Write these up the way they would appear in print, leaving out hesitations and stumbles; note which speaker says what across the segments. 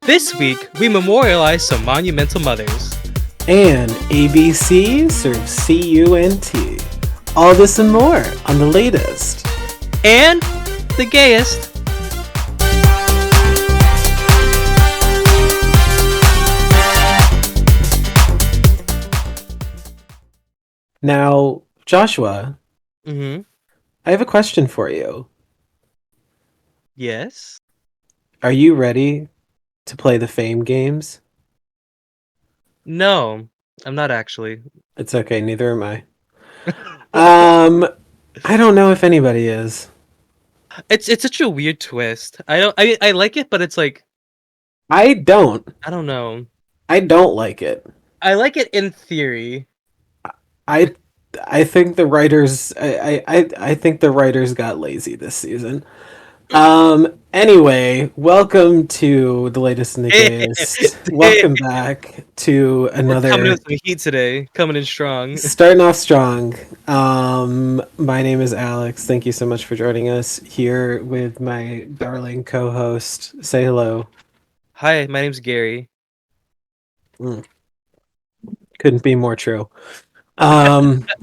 Speaker 1: This week, we memorialize some monumental mothers.
Speaker 2: And ABC serves CUNT. All this and more on the latest.
Speaker 1: And the gayest.
Speaker 2: Now, Joshua,
Speaker 1: Mm-hmm.
Speaker 2: I have a question for you.
Speaker 1: Yes?
Speaker 2: Are you ready to play the Fame games?
Speaker 1: No, I'm not actually.
Speaker 2: It's okay, neither am I. I don't know if anybody is.
Speaker 1: It's such a weird twist. I like it, but it's like,
Speaker 2: I don't.
Speaker 1: I don't know.
Speaker 2: I don't like it.
Speaker 1: I like it in theory.
Speaker 2: I I think the writers I think the writers got lazy this season. Anyway, welcome to the latest in the gayest. Welcome back to
Speaker 1: We're coming in
Speaker 2: another
Speaker 1: with some heat today. Coming in strong.
Speaker 2: starting off strong. My name is Alex. Thank you so much for joining us here with my darling co-host. Say hello.
Speaker 1: Hi, my name's Gary.
Speaker 2: Couldn't be more true. But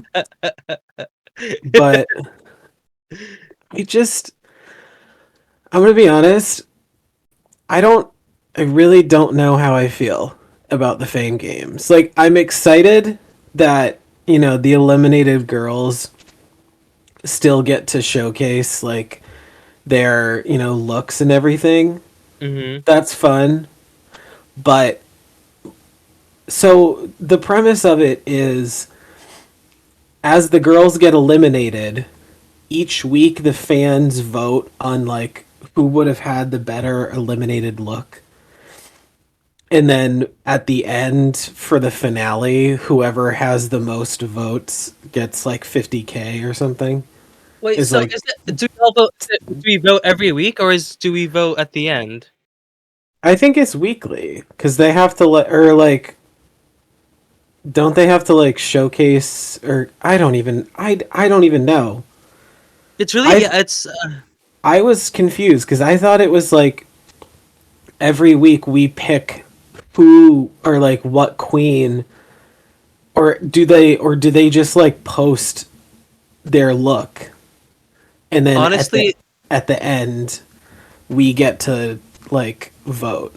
Speaker 2: I'm gonna be honest, I really don't know how I feel about the Fame games. Like, I'm excited that, the eliminated girls still get to showcase, like, their, looks and everything.
Speaker 1: Mm-hmm.
Speaker 2: That's fun. But, so the premise of it is, as the girls get eliminated, each week the fans vote on, like, who would have had the better eliminated look. And then at the end for the finale, whoever has the most votes gets like 50K or something.
Speaker 1: Wait,
Speaker 2: Is
Speaker 1: so
Speaker 2: like,
Speaker 1: is it, do we all vote? Do we vote every week, or do we vote at the end?
Speaker 2: I think it's weekly because they have to don't they have to like showcase, or I don't even know.
Speaker 1: It's really,
Speaker 2: I
Speaker 1: yeah, it's
Speaker 2: I was confused because I thought it was like every week we pick who, or like what queen, or do they just like post their look, and then
Speaker 1: honestly.
Speaker 2: at the end we get to like vote.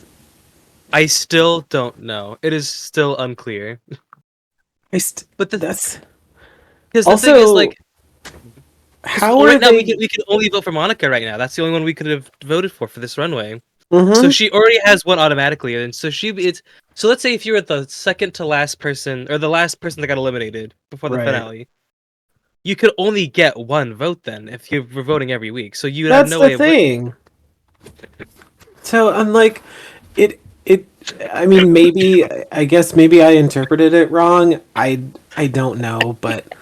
Speaker 1: I still don't know. It is still unclear. But
Speaker 2: That's
Speaker 1: because the thing is,
Speaker 2: also,
Speaker 1: like,
Speaker 2: how are
Speaker 1: right now
Speaker 2: they?
Speaker 1: we can only vote for Monica right now. That's the only one we could have voted for this runway. So
Speaker 2: Mm-hmm.
Speaker 1: she already has one automatically, and so it's so let's say if you were the second to last person or the last person that got eliminated before the
Speaker 2: Right.
Speaker 1: finale, you could only get one vote then if you were voting every week. So you would have
Speaker 2: That's
Speaker 1: no
Speaker 2: the
Speaker 1: way of winning.
Speaker 2: thing. So I'm like, it it. I mean, maybe, I guess maybe I interpreted it wrong. I don't know, but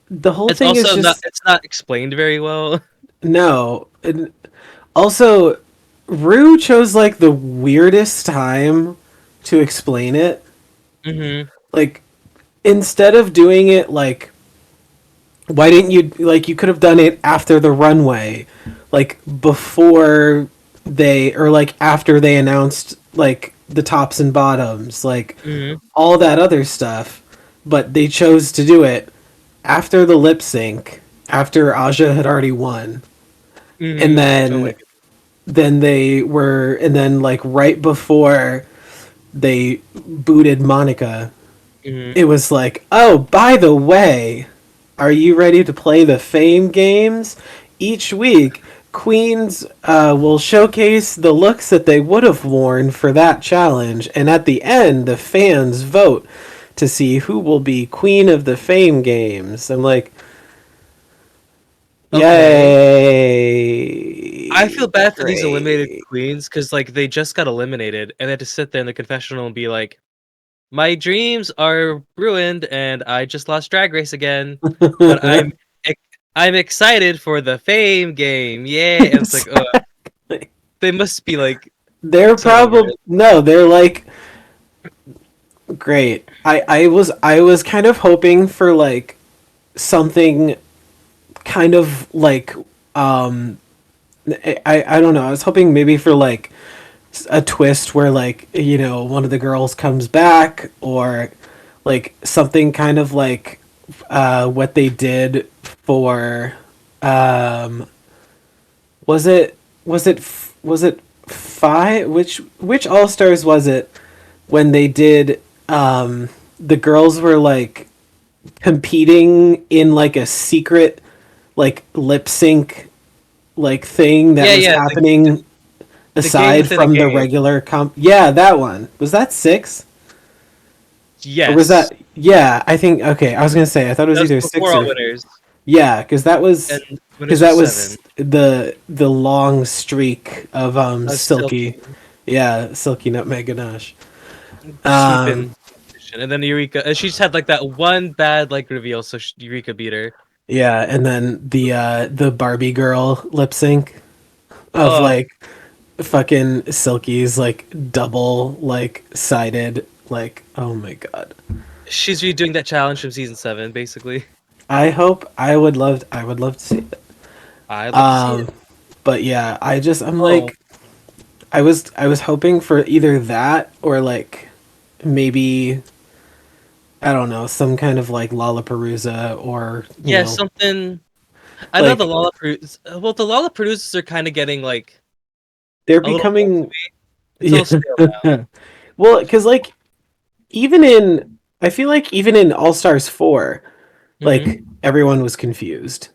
Speaker 2: the whole
Speaker 1: It's
Speaker 2: thing is
Speaker 1: also not
Speaker 2: just
Speaker 1: it's not explained very well.
Speaker 2: no. And also, Rue chose like the weirdest time to explain it.
Speaker 1: Mm-hmm.
Speaker 2: Like, instead of doing it like, why didn't you, like, you could have done it after the runway, like before they, or like after they announced like the tops and bottoms, like
Speaker 1: Mm-hmm.
Speaker 2: all that other stuff, but they chose to do it after the lip sync, after Aja had already won. And
Speaker 1: Mm-hmm. Oh my
Speaker 2: and then like right before they booted Monica,
Speaker 1: god.
Speaker 2: it was like, oh, by the way, are you ready to play the Fame games? Each week, queens will showcase the looks that they would have worn for that challenge, and at the end, the fans vote to see who will be queen of the Fame games. I'm like,
Speaker 1: Okay. I
Speaker 2: yay!
Speaker 1: feel bad for these eliminated
Speaker 2: Great.
Speaker 1: queens because like they just got eliminated and they had to sit there in the confessional and be like, "My dreams are ruined and I just lost Drag Race again, but I'm excited for the Fame game, yeah!" And it's like, they must be like
Speaker 2: They're
Speaker 1: so over
Speaker 2: probably
Speaker 1: it.
Speaker 2: no, they're like, great. I was kind of hoping for like something kind of like, I don't know. I was hoping maybe for like a twist where like one of the girls comes back, or like something kind of like what they did for um was it five, which all stars was it when they did the girls were like competing in like a secret like lip sync like thing that
Speaker 1: Yeah,
Speaker 2: was
Speaker 1: yeah,
Speaker 2: happening
Speaker 1: the game
Speaker 2: aside
Speaker 1: within a
Speaker 2: from the
Speaker 1: game.
Speaker 2: regular yeah, that one. Was that six? Or was
Speaker 1: Yes,
Speaker 2: that, yeah, I think, okay, I was gonna say I thought it
Speaker 1: that
Speaker 2: was
Speaker 1: was
Speaker 2: either
Speaker 1: before
Speaker 2: six
Speaker 1: all
Speaker 2: or,
Speaker 1: winners,
Speaker 2: yeah,
Speaker 1: and
Speaker 2: because
Speaker 1: winners was
Speaker 2: that
Speaker 1: seven.
Speaker 2: was the long streak of
Speaker 1: That was
Speaker 2: Silky,
Speaker 1: Silky.
Speaker 2: yeah, Silky Nutmeg Ganache.
Speaker 1: She been
Speaker 2: Um,
Speaker 1: competition, and then Eureka. And she just had like that one bad like reveal, so Eureka beat her.
Speaker 2: yeah, and then the Barbie girl lip sync of
Speaker 1: Oh,
Speaker 2: like fucking Silky's like double like sided, like, oh my god.
Speaker 1: she's redoing that challenge from season seven, basically.
Speaker 2: I would love to see it.
Speaker 1: I'd love to see it.
Speaker 2: Um, but yeah, I'm
Speaker 1: Oh,
Speaker 2: like, I was hoping for either that or like maybe, I don't know, some kind of like Lollapalooza, or
Speaker 1: yeah, something. I know the
Speaker 2: like
Speaker 1: Lollapalooza. Well, the Lollapaloozas are kind of getting like
Speaker 2: they're
Speaker 1: a little old to
Speaker 2: becoming,
Speaker 1: me. It's a
Speaker 2: yeah.
Speaker 1: little stale now.
Speaker 2: Well, because like even in I feel like even in All Stars 4,
Speaker 1: Hmm.
Speaker 2: like everyone was confused.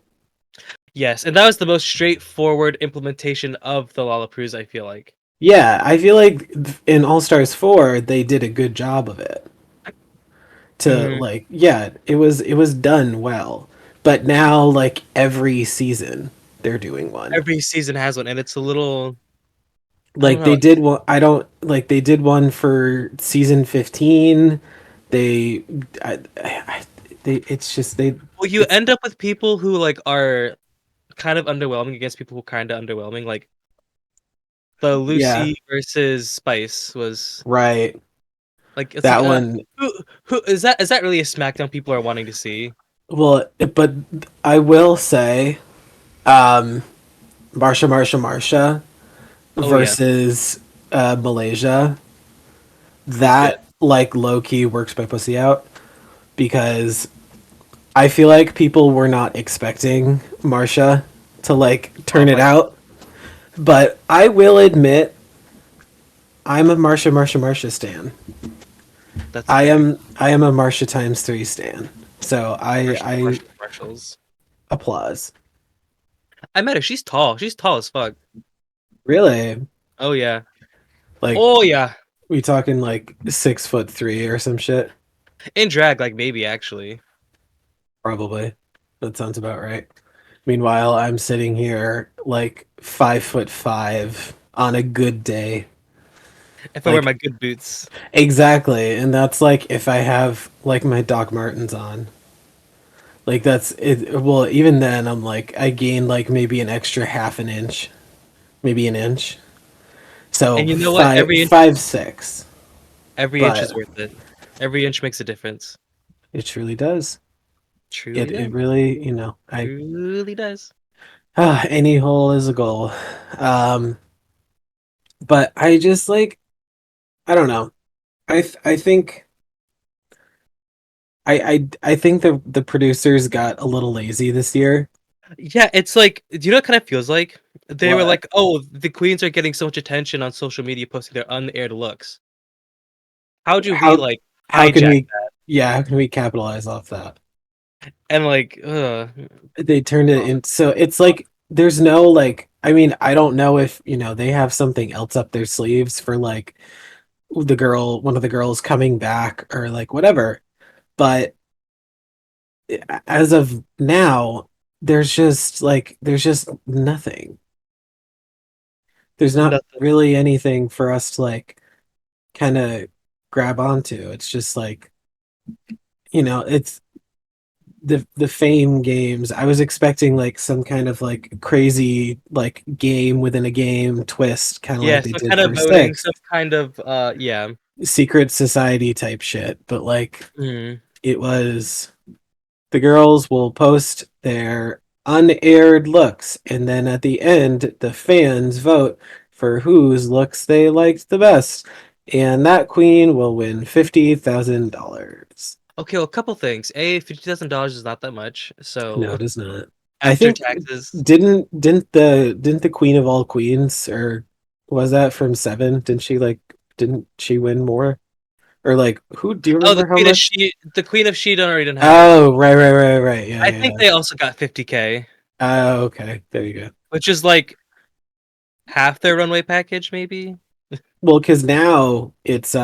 Speaker 1: Yes, and that was the most straightforward implementation of the Lollapalooza. I feel like.
Speaker 2: Yeah, I feel like in All Stars 4 they did a good job of it. To
Speaker 1: Hmm.
Speaker 2: like, yeah, it was done well. But now like every season they're doing one.
Speaker 1: Every season has one, and it's a little. I don't
Speaker 2: Like
Speaker 1: know.
Speaker 2: they did one, I don't like they did one for season 15. They they it's just they
Speaker 1: Well, you
Speaker 2: it's
Speaker 1: end up with people who like are kind of underwhelming against people who kind of underwhelming. Like the
Speaker 2: yeah,
Speaker 1: Lucy versus Spice was
Speaker 2: right.
Speaker 1: like it's like
Speaker 2: That one,
Speaker 1: who is that? Is that really a SmackDown people are wanting to see?
Speaker 2: well, but I will say um Marsha
Speaker 1: Oh yeah,
Speaker 2: versus Malaysia,
Speaker 1: was good.
Speaker 2: that like low key works my pussy out, because I feel like people were not expecting Marsha to like
Speaker 1: Oh
Speaker 2: turn it
Speaker 1: my god,
Speaker 2: out. But I will admit, I'm a Marsha stan.
Speaker 1: that's
Speaker 2: I
Speaker 1: fair.
Speaker 2: am I am a Marsha times three stan. So I
Speaker 1: Marshalls.
Speaker 2: applause.
Speaker 1: I met her. She's tall. She's tall as fuck.
Speaker 2: Really?
Speaker 1: Oh yeah.
Speaker 2: Like,
Speaker 1: Oh yeah.
Speaker 2: we talking like 6'3" or some shit?
Speaker 1: In drag, like maybe actually.
Speaker 2: Probably. That sounds about right. Meanwhile, I'm sitting here like 5'5" on a good day.
Speaker 1: If I wear
Speaker 2: Like,
Speaker 1: my good boots.
Speaker 2: exactly, and that's like if I have like my Doc Martens on. Like that's it. Well, even then, I'm like I gained like maybe an extra half an inch, maybe an inch. So
Speaker 1: And you know what?
Speaker 2: 5'6".
Speaker 1: Every inch
Speaker 2: But
Speaker 1: is worth it. Every inch makes a difference.
Speaker 2: it truly does.
Speaker 1: Truly
Speaker 2: It
Speaker 1: does.
Speaker 2: really, I
Speaker 1: Truly does.
Speaker 2: any hole is a goal. Um, but I just like, I don't know. I think I think the producers got a little lazy this year.
Speaker 1: Yeah, it's like, do you know what it kind of feels like? They were
Speaker 2: What?
Speaker 1: like, "Oh, the queens are getting so much attention on social media posting their unaired looks. How do we
Speaker 2: How
Speaker 1: like
Speaker 2: how can
Speaker 1: hijack
Speaker 2: we,
Speaker 1: that?"
Speaker 2: yeah, how can we capitalize off that?
Speaker 1: And like,
Speaker 2: They turned it in, so it's like there's no like, I mean, I don't know if they have something else up their sleeves for like one of the girls coming back or like whatever, but as of now there's just nothing. There's not
Speaker 1: nothing.
Speaker 2: really anything for us to like kind of grab onto. It's just like, it's the fame games. I was expecting like some kind of like crazy like game within a game twist, kind of
Speaker 1: Yeah,
Speaker 2: like they
Speaker 1: some
Speaker 2: did
Speaker 1: kind of
Speaker 2: for
Speaker 1: voting,
Speaker 2: six,
Speaker 1: some kind of yeah.
Speaker 2: secret society type shit. But like
Speaker 1: Mm.
Speaker 2: it was, the girls will post their unaired looks, and then at the end the fans vote for whose looks they liked the best, and that queen will win $50,000.
Speaker 1: Okay, well, a couple things. A, $50,000 is not that much.
Speaker 2: No,
Speaker 1: So
Speaker 2: it is not. I
Speaker 1: after
Speaker 2: think
Speaker 1: taxes,
Speaker 2: didn't the Queen of all queens, or was that from Seven? Didn't she win more? Or like who do you
Speaker 1: oh,
Speaker 2: remember how much?
Speaker 1: The Queen of She already didn't have that.
Speaker 2: Oh, right. Yeah,
Speaker 1: I
Speaker 2: yeah,
Speaker 1: think
Speaker 2: yeah.
Speaker 1: they also got 50K,
Speaker 2: Oh, okay. There you go.
Speaker 1: which is like half their runway package, maybe.
Speaker 2: Well, because now it's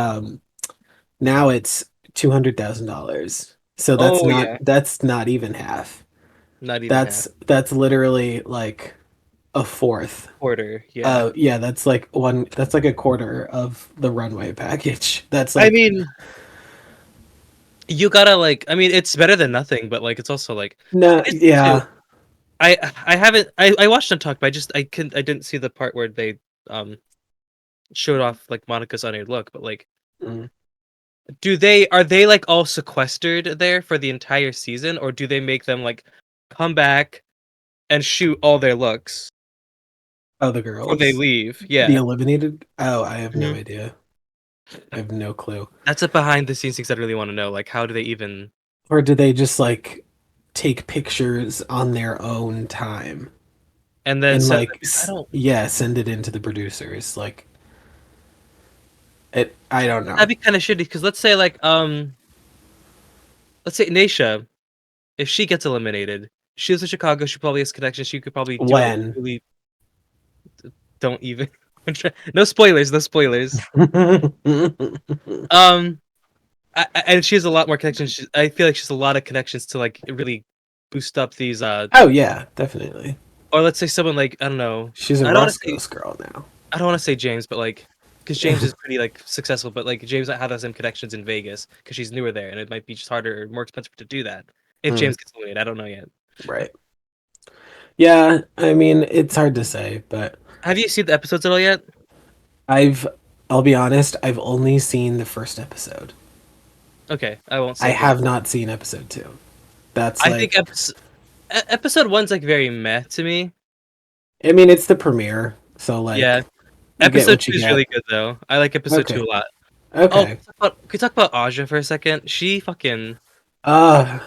Speaker 2: $200,000. So
Speaker 1: Oh yeah,
Speaker 2: that's not even half.
Speaker 1: not even half.
Speaker 2: That's literally like a fourth.
Speaker 1: Quarter, yeah.
Speaker 2: Yeah, that's like a quarter of the runway package. That's
Speaker 1: I
Speaker 2: like
Speaker 1: mean, you gotta like. I mean, it's better than nothing, but like, it's also like
Speaker 2: no,
Speaker 1: it is too.
Speaker 2: yeah.
Speaker 1: I haven't. I watched them talk, but I didn't see the part where they um showed off like Monica's unaired look. But like,
Speaker 2: Mm.
Speaker 1: are they like all sequestered there for the entire season, or do they make them like come back and shoot all their looks
Speaker 2: Oh, the
Speaker 1: before they
Speaker 2: girls,
Speaker 1: leave?
Speaker 2: the
Speaker 1: Yeah.
Speaker 2: eliminated. Oh, I have no
Speaker 1: Mhm.
Speaker 2: idea. I have no clue.
Speaker 1: That's a behind the scenes things I really want to know. Like, how do they even?
Speaker 2: Or do they just like take pictures on their own time
Speaker 1: And then
Speaker 2: and
Speaker 1: send
Speaker 2: like
Speaker 1: them. I don't.
Speaker 2: yeah, send it into the producers? Like it. I don't know.
Speaker 1: That'd be kind of shitty because let's say Naisha, if she gets eliminated, she lives in Chicago. She probably has connections. She could probably do a
Speaker 2: When?
Speaker 1: really don't even. No spoilers. No spoilers. Um, and she has a lot more connections. I feel like she has a lot of connections to like really boost up these.
Speaker 2: Oh yeah, definitely.
Speaker 1: Or let's say someone like I don't know.
Speaker 2: She's a
Speaker 1: I don't want to say
Speaker 2: Roscoe's girl now.
Speaker 1: I don't want to say James, but like because James is pretty like successful, but like James might have the same connections in Vegas because she's newer there, and it might be just harder or more expensive to do that if
Speaker 2: Mm,
Speaker 1: James gets eliminated. I don't know yet.
Speaker 2: right. Yeah, I mean, it's hard to say, but
Speaker 1: Have you seen the episodes at all yet?
Speaker 2: I've, I'll be honest, I've only seen the first episode.
Speaker 1: Okay, I won't
Speaker 2: I
Speaker 1: say anything.
Speaker 2: have not seen episode two. That's
Speaker 1: I think
Speaker 2: like,
Speaker 1: episode one's like very meh to me.
Speaker 2: I mean, it's the premiere, so
Speaker 1: Yeah,
Speaker 2: like, you get
Speaker 1: episode
Speaker 2: what you
Speaker 1: two is
Speaker 2: get.
Speaker 1: really good though. I like episode two
Speaker 2: Okay.
Speaker 1: a lot. Oh,
Speaker 2: Okay.
Speaker 1: can we talk about Aja for a second? She fucking.
Speaker 2: Uh,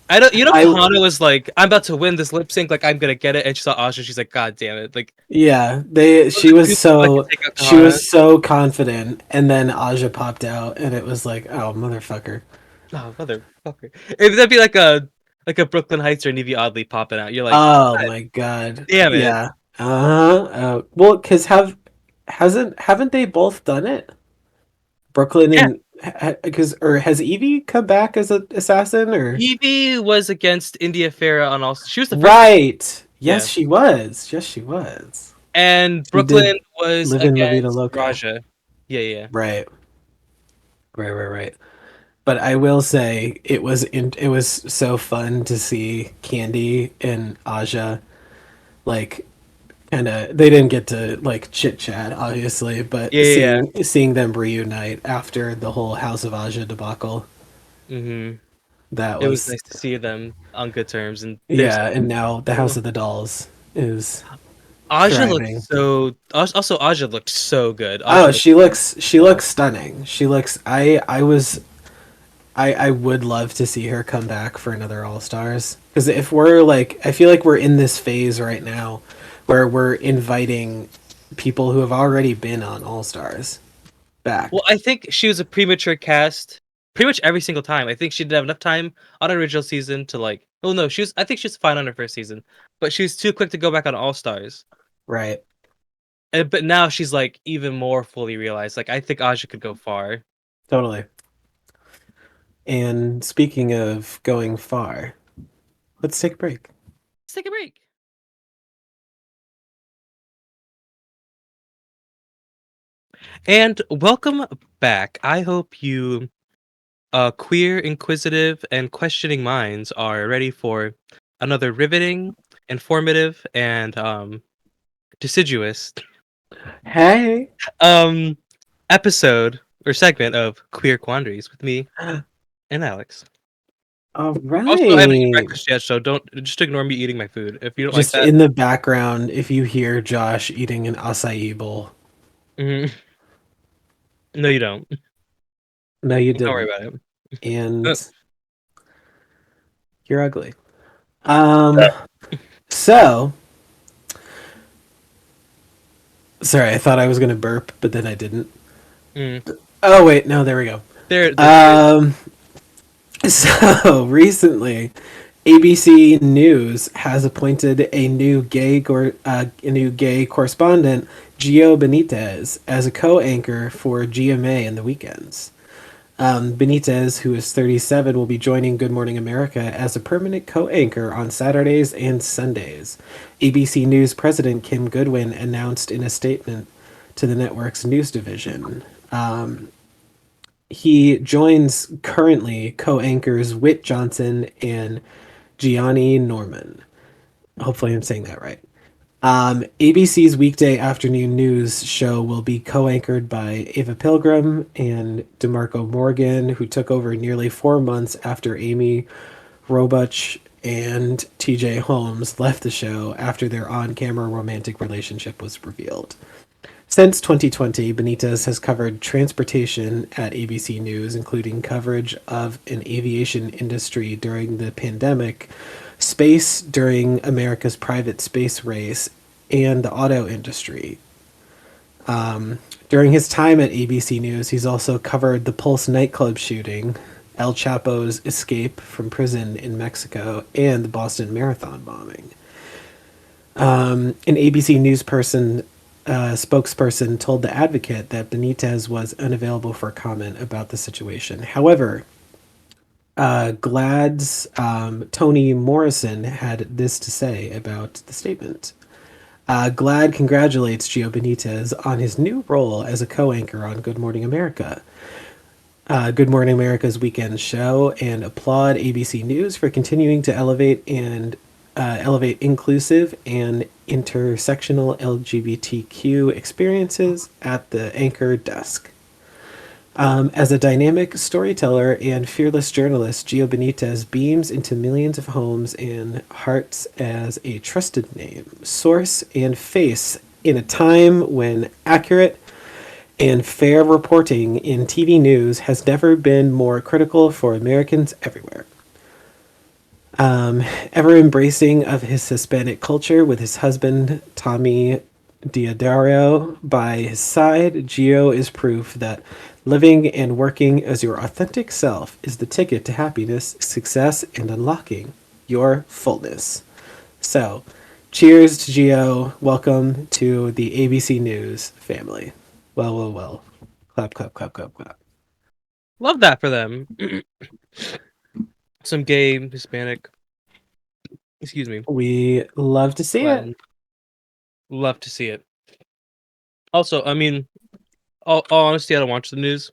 Speaker 1: I don't. You know,
Speaker 2: I,
Speaker 1: Kahana was like, "I'm about to win this lip sync. Like, I'm gonna get it." And she saw Aja. She's like, "God damn it!" Like,
Speaker 2: yeah,
Speaker 1: those are two people that can take out
Speaker 2: she
Speaker 1: Kahana.
Speaker 2: was so confident, and then Aja popped out, and it was like, oh, motherfucker.
Speaker 1: Oh, motherfucker! If that'd be like a Brooklyn Heights or Nevie Oddly popping out, you're like,
Speaker 2: Oh
Speaker 1: God
Speaker 2: my God.
Speaker 1: damn it!
Speaker 2: Yeah. Uh-huh. Well, because haven't they both done it? Brooklyn
Speaker 1: Yeah,
Speaker 2: and because or has Evie come back as an assassin or
Speaker 1: Evie was against India Farah on all. She was the first.
Speaker 2: right? Yes,
Speaker 1: Yeah,
Speaker 2: she was. Yes, she was.
Speaker 1: and
Speaker 2: She did
Speaker 1: Brooklyn was
Speaker 2: live in La Vida
Speaker 1: against
Speaker 2: Loca.
Speaker 1: Raja. Yeah, yeah.
Speaker 2: Right. Right. But I will say it was so fun to see Candy and Aja like kind of they didn't get to like chit chat obviously, but
Speaker 1: Yeah.
Speaker 2: seeing them reunite after the whole House of Aja debacle,
Speaker 1: Mm-hmm.
Speaker 2: that
Speaker 1: It was
Speaker 2: was
Speaker 1: nice to see them on good terms, and there's
Speaker 2: yeah. And now the House of the Dolls is
Speaker 1: Aja looked
Speaker 2: thriving.
Speaker 1: so. Also, Aja looked so good. Aja
Speaker 2: Oh,
Speaker 1: looked
Speaker 2: she
Speaker 1: well.
Speaker 2: looks stunning. She looks I would love to see her come back for another All Stars. Because if we're like, I feel like we're in this phase right now where we're inviting people who have already been on All Stars
Speaker 1: Well,
Speaker 2: back.
Speaker 1: I think she was a premature cast pretty much every single time. I think she didn't have enough time on her original season to like. Oh no, she was. I think she was fine on her first season, but she was too quick to go back on All Stars.
Speaker 2: Right.
Speaker 1: But now she's like even more fully realized. Like I think Aja could go far.
Speaker 2: Totally. And speaking of going far, let's take a break.
Speaker 1: Let's take a break. And welcome back. I hope you queer, inquisitive, and questioning minds are ready for another riveting, informative, and deciduous
Speaker 2: Hey.
Speaker 1: um episode or segment of Queer Quandaries with me and Alex.
Speaker 2: All
Speaker 1: Also, I haven't eaten
Speaker 2: right.
Speaker 1: breakfast yet, so don't just ignore me eating my food. If you don't like
Speaker 2: Just
Speaker 1: that,
Speaker 2: in the background, if you hear Josh eating an acai bowl,
Speaker 1: mhm. No, you don't.
Speaker 2: no, you
Speaker 1: Don't worry
Speaker 2: didn't,
Speaker 1: about it. Uh,
Speaker 2: and you're ugly. Um. So, sorry, I thought I was gonna burp, but then I didn't.
Speaker 1: mm.
Speaker 2: Oh wait, no, there we go.
Speaker 1: There is.
Speaker 2: Um. So recently, ABC News has appointed a new gay correspondent, Gio Benitez, as a co-anchor for GMA in the weekends. Benitez, who is 37, will be joining Good Morning America as a permanent co-anchor on Saturdays and Sundays. ABC News president Kim Goodwin announced in a statement to the network's news division. He joins currently co-anchors Whit Johnson and Gianni Norman. Hopefully, I'm saying that right. ABC's weekday afternoon news show will be co-anchored by Ava Pilgrim and DeMarco Morgan, who took over nearly 4 months after Amy Robuch and TJ Holmes left the show after their on-camera romantic relationship was revealed. Since 2020, Benitez has covered transportation at ABC News, including coverage of an aviation industry during the pandemic, space during America's private space race, and the auto industry. During his time at ABC News, he's also covered the Pulse nightclub shooting, El Chapo's escape from prison in Mexico, and the Boston Marathon bombing. An ABC News spokesperson told The Advocate that Benitez was unavailable for comment about the situation. However, GLAAD's Toni Morrison had this to say about the statement. GLAAD congratulates Gio Benitez on his new role as a co-anchor on Good Morning America. Good Morning America's weekend show, and applaud ABC News for continuing to elevate inclusive and intersectional LGBTQ experiences at the anchor desk. As a dynamic storyteller and fearless journalist, Gio Benitez beams into millions of homes and hearts as a trusted name, source, and face in a time when accurate and fair reporting in TV news has never been more critical for Americans everywhere. Ever embracing of his Hispanic culture with his husband, Tommy Diodario, by his side, Gio is proof that living and working as your authentic self is the ticket to happiness, success, and unlocking your fullness. So, cheers to Gio. Welcome to the ABC News family. Well, well, well. Clap, clap, clap, clap, clap.
Speaker 1: Love that for them. Some gay Hispanic. Excuse me.
Speaker 2: We love to see it.
Speaker 1: Latin. Love to see it. Also, I mean, all honesty, I don't watch the news.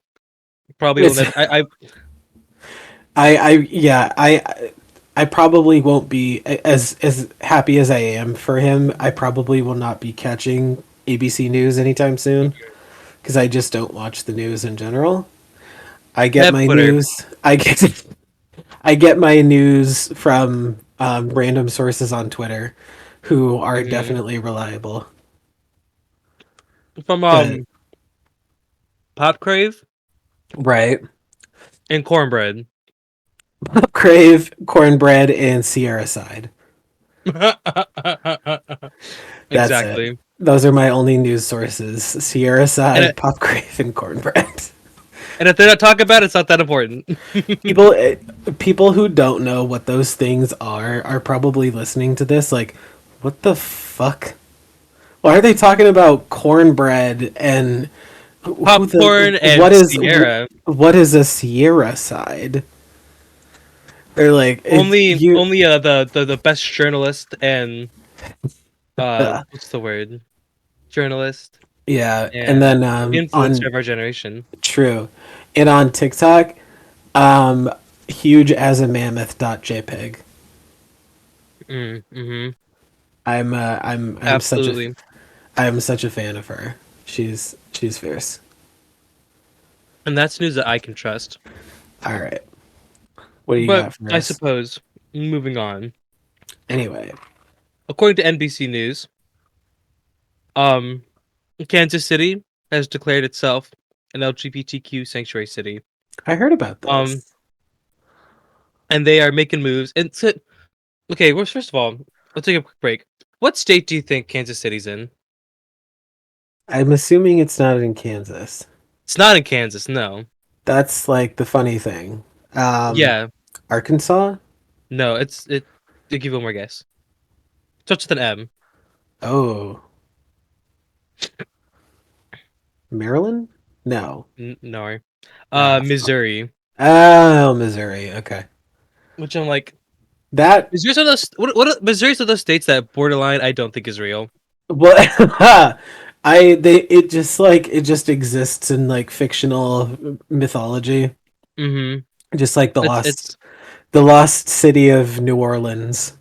Speaker 1: Probably will
Speaker 2: It's
Speaker 1: never.
Speaker 2: yeah, I probably won't be as happy as I am for him. I probably will not be catching ABC News anytime soon because I just don't watch the news in general. I
Speaker 1: I
Speaker 2: get
Speaker 1: have
Speaker 2: my
Speaker 1: Twitter.
Speaker 2: news. I get my news from random sources on Twitter, who are
Speaker 1: Hmm.
Speaker 2: definitely reliable.
Speaker 1: From
Speaker 2: But
Speaker 1: Pop Crave
Speaker 2: right,
Speaker 1: and Cornbread.
Speaker 2: Crave, Cornbread, and Sierra Side. That's it.
Speaker 1: Exactly.
Speaker 2: Those are my only news sources: Sierra
Speaker 1: And
Speaker 2: Side, Pop Crave, and Cornbread.
Speaker 1: if they're not talking about it, it's not that important.
Speaker 2: People, people who don't know what those things are probably listening to this like, what the fuck? Why are they talking about cornbread and who the
Speaker 1: Popcorn and Sierra.
Speaker 2: what is a Sierra Side? They're like, it's you.
Speaker 1: Only the best journalist and what's the word? Journalist
Speaker 2: Yeah, and
Speaker 1: and
Speaker 2: then
Speaker 1: influencer
Speaker 2: on
Speaker 1: of our generation.
Speaker 2: true, and on TikTok, huge as a mammoth.jpg.
Speaker 1: Mm-hmm. Absolutely.
Speaker 2: I'm such a fan of her. She's fierce.
Speaker 1: And that's news that I can trust.
Speaker 2: All right. What do you
Speaker 1: But
Speaker 2: got for
Speaker 1: I
Speaker 2: us?
Speaker 1: suppose moving on.
Speaker 2: Anyway,
Speaker 1: According to NBC News, um, Kansas City has declared itself an LGBTQ sanctuary city.
Speaker 2: I heard about
Speaker 1: Um,
Speaker 2: this.
Speaker 1: and they are making moves. And so, okay, well, first of all, let's take a quick break. What state do you think Kansas City's in?
Speaker 2: I'm assuming it's not in Kansas.
Speaker 1: It's not in Kansas, no.
Speaker 2: That's like the funny thing. Um,
Speaker 1: Yeah,
Speaker 2: Arkansas?
Speaker 1: no. It. To give you one more guess. Starts with an M.
Speaker 2: Oh, Maryland? No.
Speaker 1: No.
Speaker 2: Ah, fuck.
Speaker 1: Missouri.
Speaker 2: Oh, Missouri. Okay.
Speaker 1: Which I'm like,
Speaker 2: That
Speaker 1: Missouri's one of those. Missouri's one of those states that borderline I don't think is real.
Speaker 2: well, it just like it just exists in like fictional mythology,
Speaker 1: Mm-hmm.
Speaker 2: just like
Speaker 1: It's
Speaker 2: the lost city of New Orleans,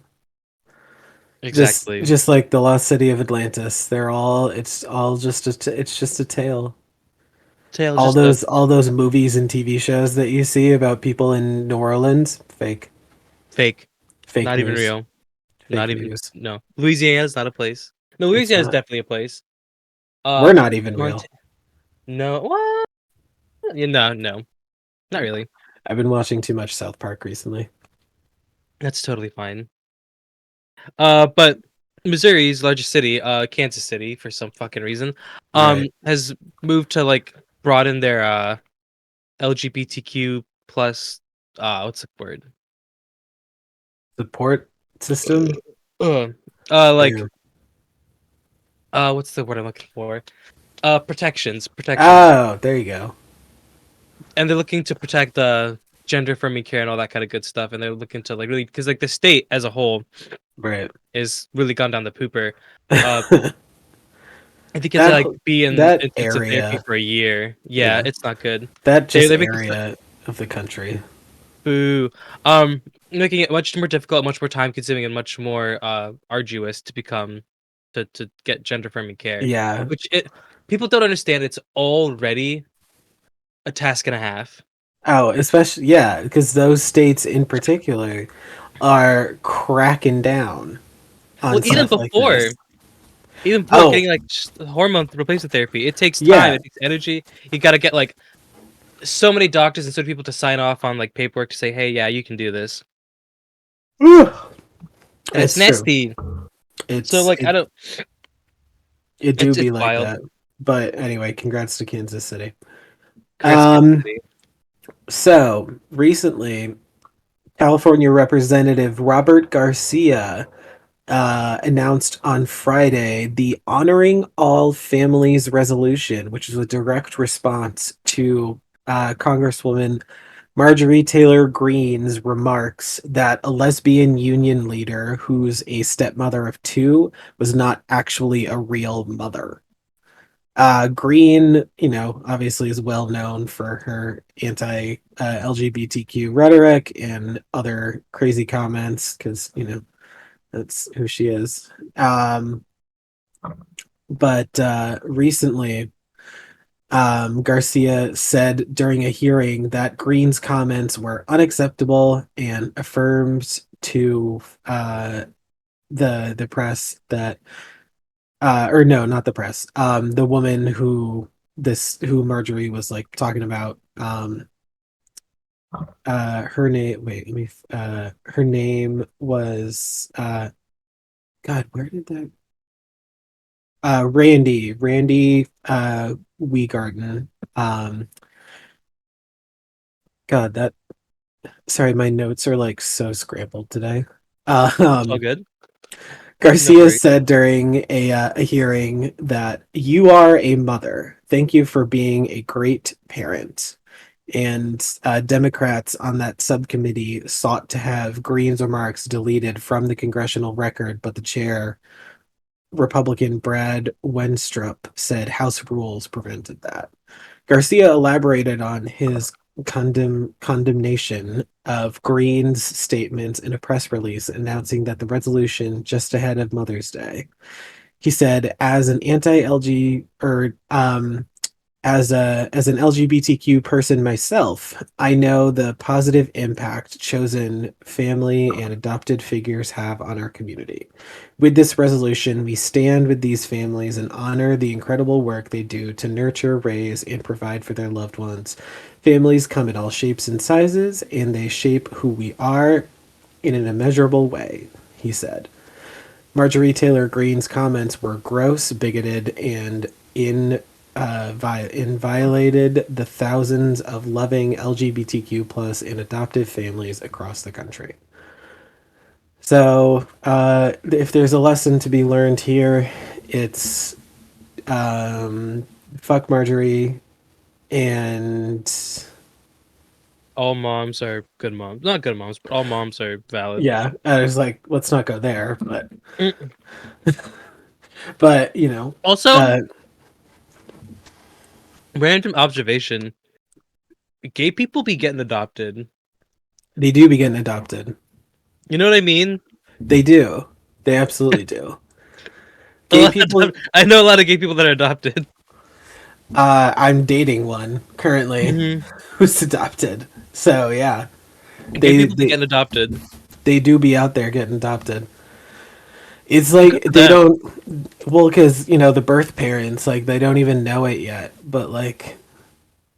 Speaker 1: exactly
Speaker 2: just like the lost city of Atlantis. They're all it's all just it's just a tale.
Speaker 1: tale just a
Speaker 2: All those movies and TV shows that you see about people in New Orleans,
Speaker 1: fake,
Speaker 2: fake
Speaker 1: not even
Speaker 2: news,
Speaker 1: real, not
Speaker 2: fake
Speaker 1: even
Speaker 2: news.
Speaker 1: no. Louisiana's not a place. No,
Speaker 2: It's
Speaker 1: Louisiana's
Speaker 2: not.
Speaker 1: definitely a place.
Speaker 2: We're not even real.
Speaker 1: Montana. No, what? Yeah, no, not really.
Speaker 2: I've been watching too much South Park recently.
Speaker 1: That's totally fine. But Missouri's largest city, Kansas City, for some fucking reason,
Speaker 2: Right.
Speaker 1: has moved to like broaden their LGBTQ plus what's the word?
Speaker 2: Support system.
Speaker 1: Uh,
Speaker 2: Yeah.
Speaker 1: like what's the word I'm looking for? Protections,
Speaker 2: Oh, there you go.
Speaker 1: and they're looking to protect the gender affirming care and all that kind of good stuff, and they're looking to like really because like the state as a whole
Speaker 2: Right.
Speaker 1: is really gone down the pooper. Uh,
Speaker 2: that
Speaker 1: I think you have to like be in
Speaker 2: that
Speaker 1: intensive therapy
Speaker 2: area,
Speaker 1: for a year. Yeah,
Speaker 2: yeah,
Speaker 1: it's not good.
Speaker 2: that
Speaker 1: They
Speaker 2: just
Speaker 1: they make it
Speaker 2: area of the country.
Speaker 1: boo. Um, Making it much more difficult, much more time consuming, and much more arduous to become to get gender affirming care.
Speaker 2: Yeah.
Speaker 1: Which it people don't understand. It's already a task and a half.
Speaker 2: Oh, especially yeah, because those states in particular are cracking down
Speaker 1: Well,
Speaker 2: on stuff like this.
Speaker 1: even before
Speaker 2: Oh,
Speaker 1: getting like just hormone replacement therapy, it takes time.
Speaker 2: yeah.
Speaker 1: It takes energy. You got to get like so many doctors and so many people to sign off on like paperwork to say, "Hey, yeah, you can do this,"
Speaker 2: Whew.
Speaker 1: and it's
Speaker 2: It's true.
Speaker 1: nasty. So
Speaker 2: It's
Speaker 1: like I don't.
Speaker 2: it do be
Speaker 1: It's
Speaker 2: like
Speaker 1: wild.
Speaker 2: that. But anyway, congrats to Kansas City.
Speaker 1: Congrats, Kansas
Speaker 2: Um,
Speaker 1: City.
Speaker 2: so recently, California Representative Robert Garcia announced on Friday the Honoring All Families resolution, which is a direct response to Congresswoman Marjorie Taylor Greene's remarks that a lesbian union leader who's a stepmother of two was not actually a real mother. Green, obviously is well known for her anti LGBTQ rhetoric and other crazy comments because, that's who she is. But recently, Garcia said during a hearing that Green's comments were unacceptable and affirms to the press that or no, not the press. The woman who Marjorie was like talking about. Her name. Wait, let me. Her name was. God, where did that? Randy. Wegarten. Um. God, that. Sorry, my notes are like so scrambled today.
Speaker 1: It's all
Speaker 2: Um.
Speaker 1: good. No
Speaker 2: Garcia
Speaker 1: worries.
Speaker 2: said during a hearing that you are a mother. Thank you for being a great parent. And Democrats on that subcommittee sought to have Green's remarks deleted from the congressional record, but the chair, Republican Brad Wenstrup, said House rules prevented that. Garcia elaborated on his condemnation of Green's statements in a press release announcing that the resolution just ahead of Mother's Day. He said, as an anti-LG or As an LGBTQ person myself, I know the positive impact chosen family and adopted figures have on our community. With this resolution, we stand with these families and honor the incredible work they do to nurture, raise, and provide for their loved ones. Families come in all shapes and sizes, and they shape who we are in an immeasurable way, he said. Marjorie Taylor Greene's comments were gross, bigoted, and violated the thousands of loving LGBTQ plus and adoptive families across the country. So, if there's a lesson to be learned here, it's fuck Marjorie and
Speaker 1: All moms are good moms. Not good moms, but all moms are valid.
Speaker 2: yeah, I was like, let's not go there,
Speaker 1: Mm.
Speaker 2: but you know,
Speaker 1: Also,
Speaker 2: uh,
Speaker 1: random observation: gay people be getting adopted.
Speaker 2: they do be getting adopted.
Speaker 1: You know what I mean?
Speaker 2: They do. They absolutely do.
Speaker 1: A
Speaker 2: Gay
Speaker 1: lot of
Speaker 2: people.
Speaker 1: time, I know a lot of gay people that are adopted.
Speaker 2: I'm dating one currently
Speaker 1: Hmm.
Speaker 2: who's adopted. So yeah,
Speaker 1: Gay
Speaker 2: they
Speaker 1: people be
Speaker 2: they
Speaker 1: getting adopted.
Speaker 2: they do be out there getting adopted. It's
Speaker 1: Good
Speaker 2: like
Speaker 1: for
Speaker 2: they
Speaker 1: them.
Speaker 2: don't, well, because the birth parents, like, they don't even know it yet, but like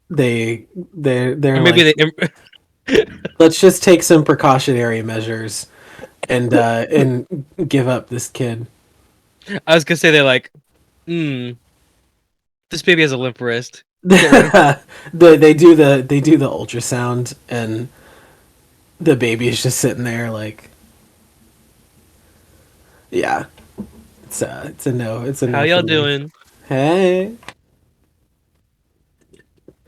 Speaker 2: they
Speaker 1: Or
Speaker 2: they're
Speaker 1: maybe
Speaker 2: like,
Speaker 1: they.
Speaker 2: let's just take some precautionary measures and give up this kid.
Speaker 1: I was gonna say they're like, hmm, this baby has a limp wrist. Get rid of it.
Speaker 2: They do the ultrasound, and the baby is just sitting there like, yeah, it's a
Speaker 1: How
Speaker 2: no for
Speaker 1: y'all
Speaker 2: me.
Speaker 1: doing?
Speaker 2: Hey.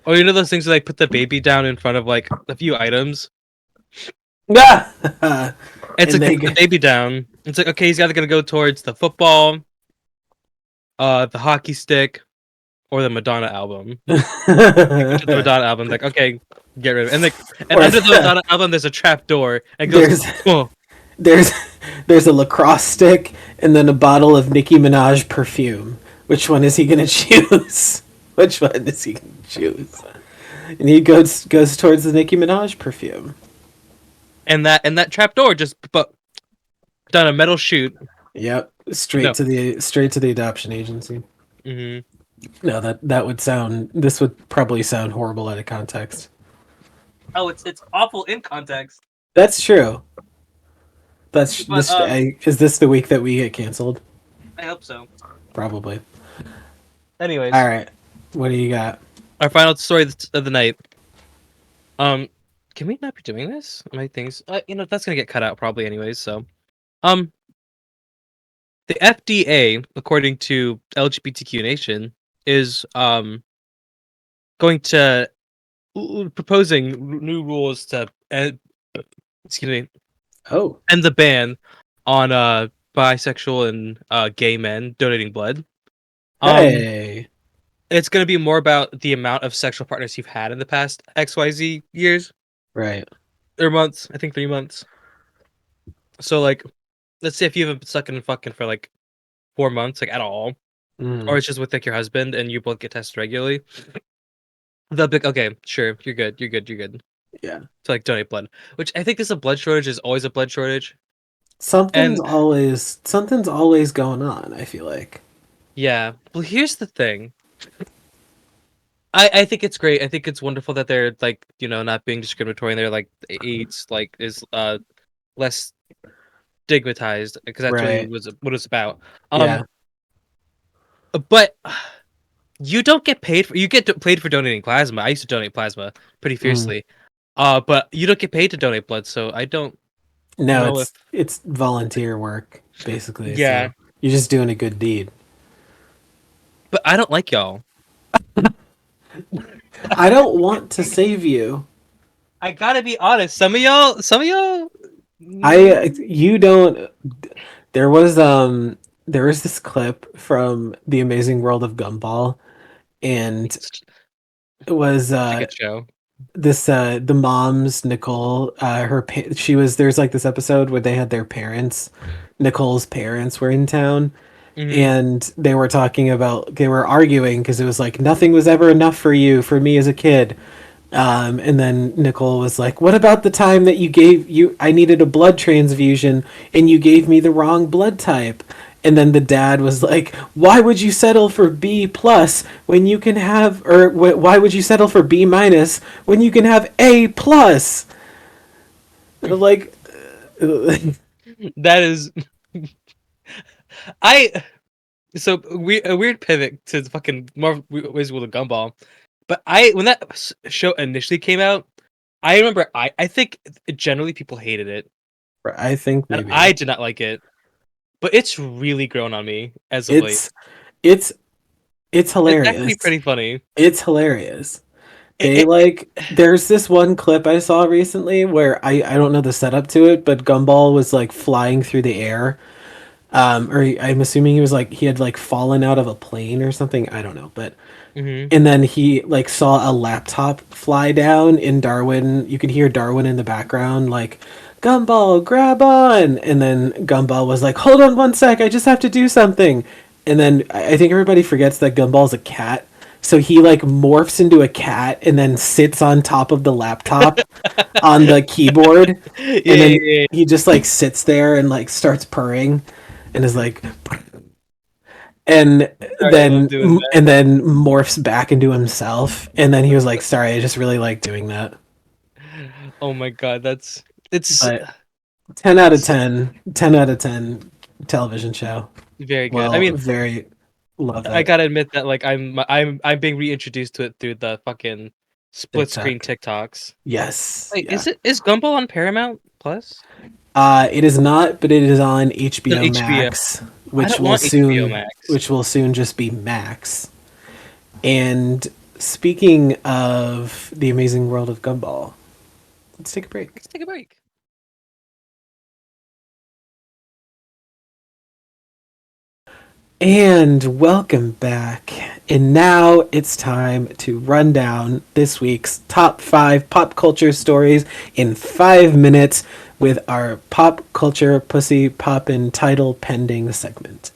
Speaker 1: Or you know those things where like put the baby down in front of like a few items.
Speaker 2: Yeah.
Speaker 1: It's
Speaker 2: And
Speaker 1: like they
Speaker 2: they
Speaker 1: put the baby down. It's like okay, he's either gonna go towards the football, the hockey stick, or the Madonna album. They go to the Madonna album, like okay, get rid of it. And
Speaker 2: or
Speaker 1: under the Madonna album, there's a trap door, and it goes,
Speaker 2: there's
Speaker 1: oh,
Speaker 2: there's there's a lacrosse stick and then a bottle of Nicki Minaj perfume. Which one is he gonna choose? Which one is he gonna choose? And he goes towards the Nicki Minaj perfume.
Speaker 1: and that trap door just but done a metal chute.
Speaker 2: Yep,
Speaker 1: No.
Speaker 2: straight to the adoption agency.
Speaker 1: Hmm.
Speaker 2: No, that would sound. This would probably sound horrible out of context.
Speaker 1: Oh, it's awful in context,
Speaker 2: That's true. That's
Speaker 1: but
Speaker 2: this. Is this the week that we get canceled?
Speaker 1: I hope so.
Speaker 2: Probably. All
Speaker 1: Anyways,
Speaker 2: right. What do you got?
Speaker 1: our final story of the night. Um, can we not be doing this? My things, that's gonna get cut out probably anyways. So, um, the FDA, according to LGBTQ Nation, is going to proposing new rules to excuse me,
Speaker 2: Oh,
Speaker 1: end the ban on bisexual and gay men donating blood. Um,
Speaker 2: hey.
Speaker 1: it's going to be more about the amount of sexual partners you've had in the past XYZ years
Speaker 2: Right.
Speaker 1: or months. I think 3 months. So like, let's say if you haven't been sucking and fucking for like 4 months, like at all, or
Speaker 2: Mm,
Speaker 1: it's just with like your husband and you both get tested regularly, they'll be like, okay, sure, you're good, you're good, you're good
Speaker 2: yeah.
Speaker 1: to like donate blood. Which I think this a blood shortage is always a blood shortage.
Speaker 2: Something's
Speaker 1: And
Speaker 2: always something's always going on, I feel like.
Speaker 1: yeah, well, here's the thing. I think it's great. I think it's wonderful that they're like, not being discriminatory and they're like AIDS like is less stigmatized because that's really
Speaker 2: Right.
Speaker 1: was what it's about.
Speaker 2: Yeah.
Speaker 1: But you don't get paid for paid for donating plasma. I used to donate plasma pretty
Speaker 2: Mm.
Speaker 1: fiercely. But you don't get paid to donate blood, so I don't
Speaker 2: No,
Speaker 1: know if
Speaker 2: it's volunteer work basically,
Speaker 1: yeah.
Speaker 2: so you're just doing a good deed.
Speaker 1: But I don't like y'all.
Speaker 2: I don't want to save you.
Speaker 1: I gotta be honest. Some of y'all.
Speaker 2: I
Speaker 1: Mm,
Speaker 2: you don't there was this clip from The Amazing World of Gumball, and
Speaker 1: it's
Speaker 2: it was
Speaker 1: a good show.
Speaker 2: this the mom's Nicole, she was there's like this episode where they had their parents, Nicole's parents were in town,
Speaker 1: Mhm.
Speaker 2: and they were arguing because it was like nothing was ever enough for you for me as a kid. And then Nicole was like, "What about the time that I needed a blood transfusion and you gave me the wrong blood type?" And then the dad was like, "Why would you settle for B plus when you can have, or why would you settle for B minus when you can have A plus?" And I'm like,
Speaker 1: That is I so a weird pivot to the fucking more ways with a gumball. But when that show initially came out, I remember I think generally people hated it,
Speaker 2: I think
Speaker 1: and
Speaker 2: maybe
Speaker 1: I did not like it. But it's really grown on me as of late.
Speaker 2: it's it's it's
Speaker 1: It's actually
Speaker 2: hilarious.
Speaker 1: pretty funny.
Speaker 2: It's hilarious. They
Speaker 1: It,
Speaker 2: like there's this one clip I saw recently where I don't know the setup to it, but Gumball was like flying through the air. Or I'm assuming he was like he had like fallen out of a plane or something. I don't know, but
Speaker 1: mhm.
Speaker 2: and then he like saw a laptop fly down in Darwin. You could hear Darwin in the background like Gumball, grab on. And then Gumball was like, "Hold on one sec, I just have to do something." And then I think everybody forgets that Gumball's a cat. So he like morphs into a cat and then sits on top of the laptop on the keyboard,
Speaker 1: Yeah,
Speaker 2: and
Speaker 1: yeah,
Speaker 2: then
Speaker 1: yeah, yeah.
Speaker 2: he just like sits there and like starts purring and is like, and
Speaker 1: Sorry, I love doing that.
Speaker 2: morphs back into himself, and then he was like, "Sorry, I just really like doing that."
Speaker 1: Oh my god, it's
Speaker 2: But 10 out of
Speaker 1: it's
Speaker 2: 10, 10 out of 10 television show.
Speaker 1: very good. I
Speaker 2: Well,
Speaker 1: mean,
Speaker 2: very love
Speaker 1: I
Speaker 2: it.
Speaker 1: gotta admit that like I'm being reintroduced to it through the fucking split screen
Speaker 2: TikTok.
Speaker 1: TikToks.
Speaker 2: Yes,
Speaker 1: Wait,
Speaker 2: yeah.
Speaker 1: is Gumball on Paramount Plus?
Speaker 2: It is not, but it is on
Speaker 1: No,
Speaker 2: HBO
Speaker 1: HBO.
Speaker 2: Max,
Speaker 1: I don't want HBO Max.
Speaker 2: which will soon just be Max. And speaking of the amazing world of Gumball, let's take a break.
Speaker 1: Let's take a break.
Speaker 2: And welcome back. And now it's time to run down this week's top 5 pop culture stories in 5 minutes with our pop culture pussy poppin' title pending segment.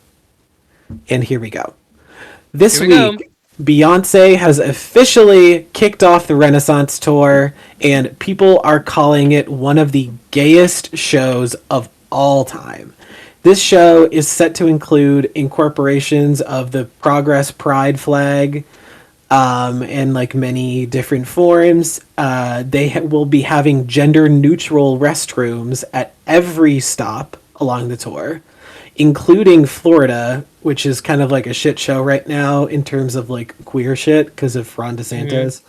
Speaker 2: And here we go.
Speaker 1: Here
Speaker 2: This
Speaker 1: we go.
Speaker 2: week, Beyonce has officially kicked off the Renaissance tour, and people are calling it one of the gayest shows of all time. This show is set to include incorporations of the Progress Pride flag, and like many different forms. Will be having gender neutral restrooms at every stop along the tour, including Florida, which is kind of like a shit show right now in terms of like queer shit because of Ron
Speaker 1: Mhm.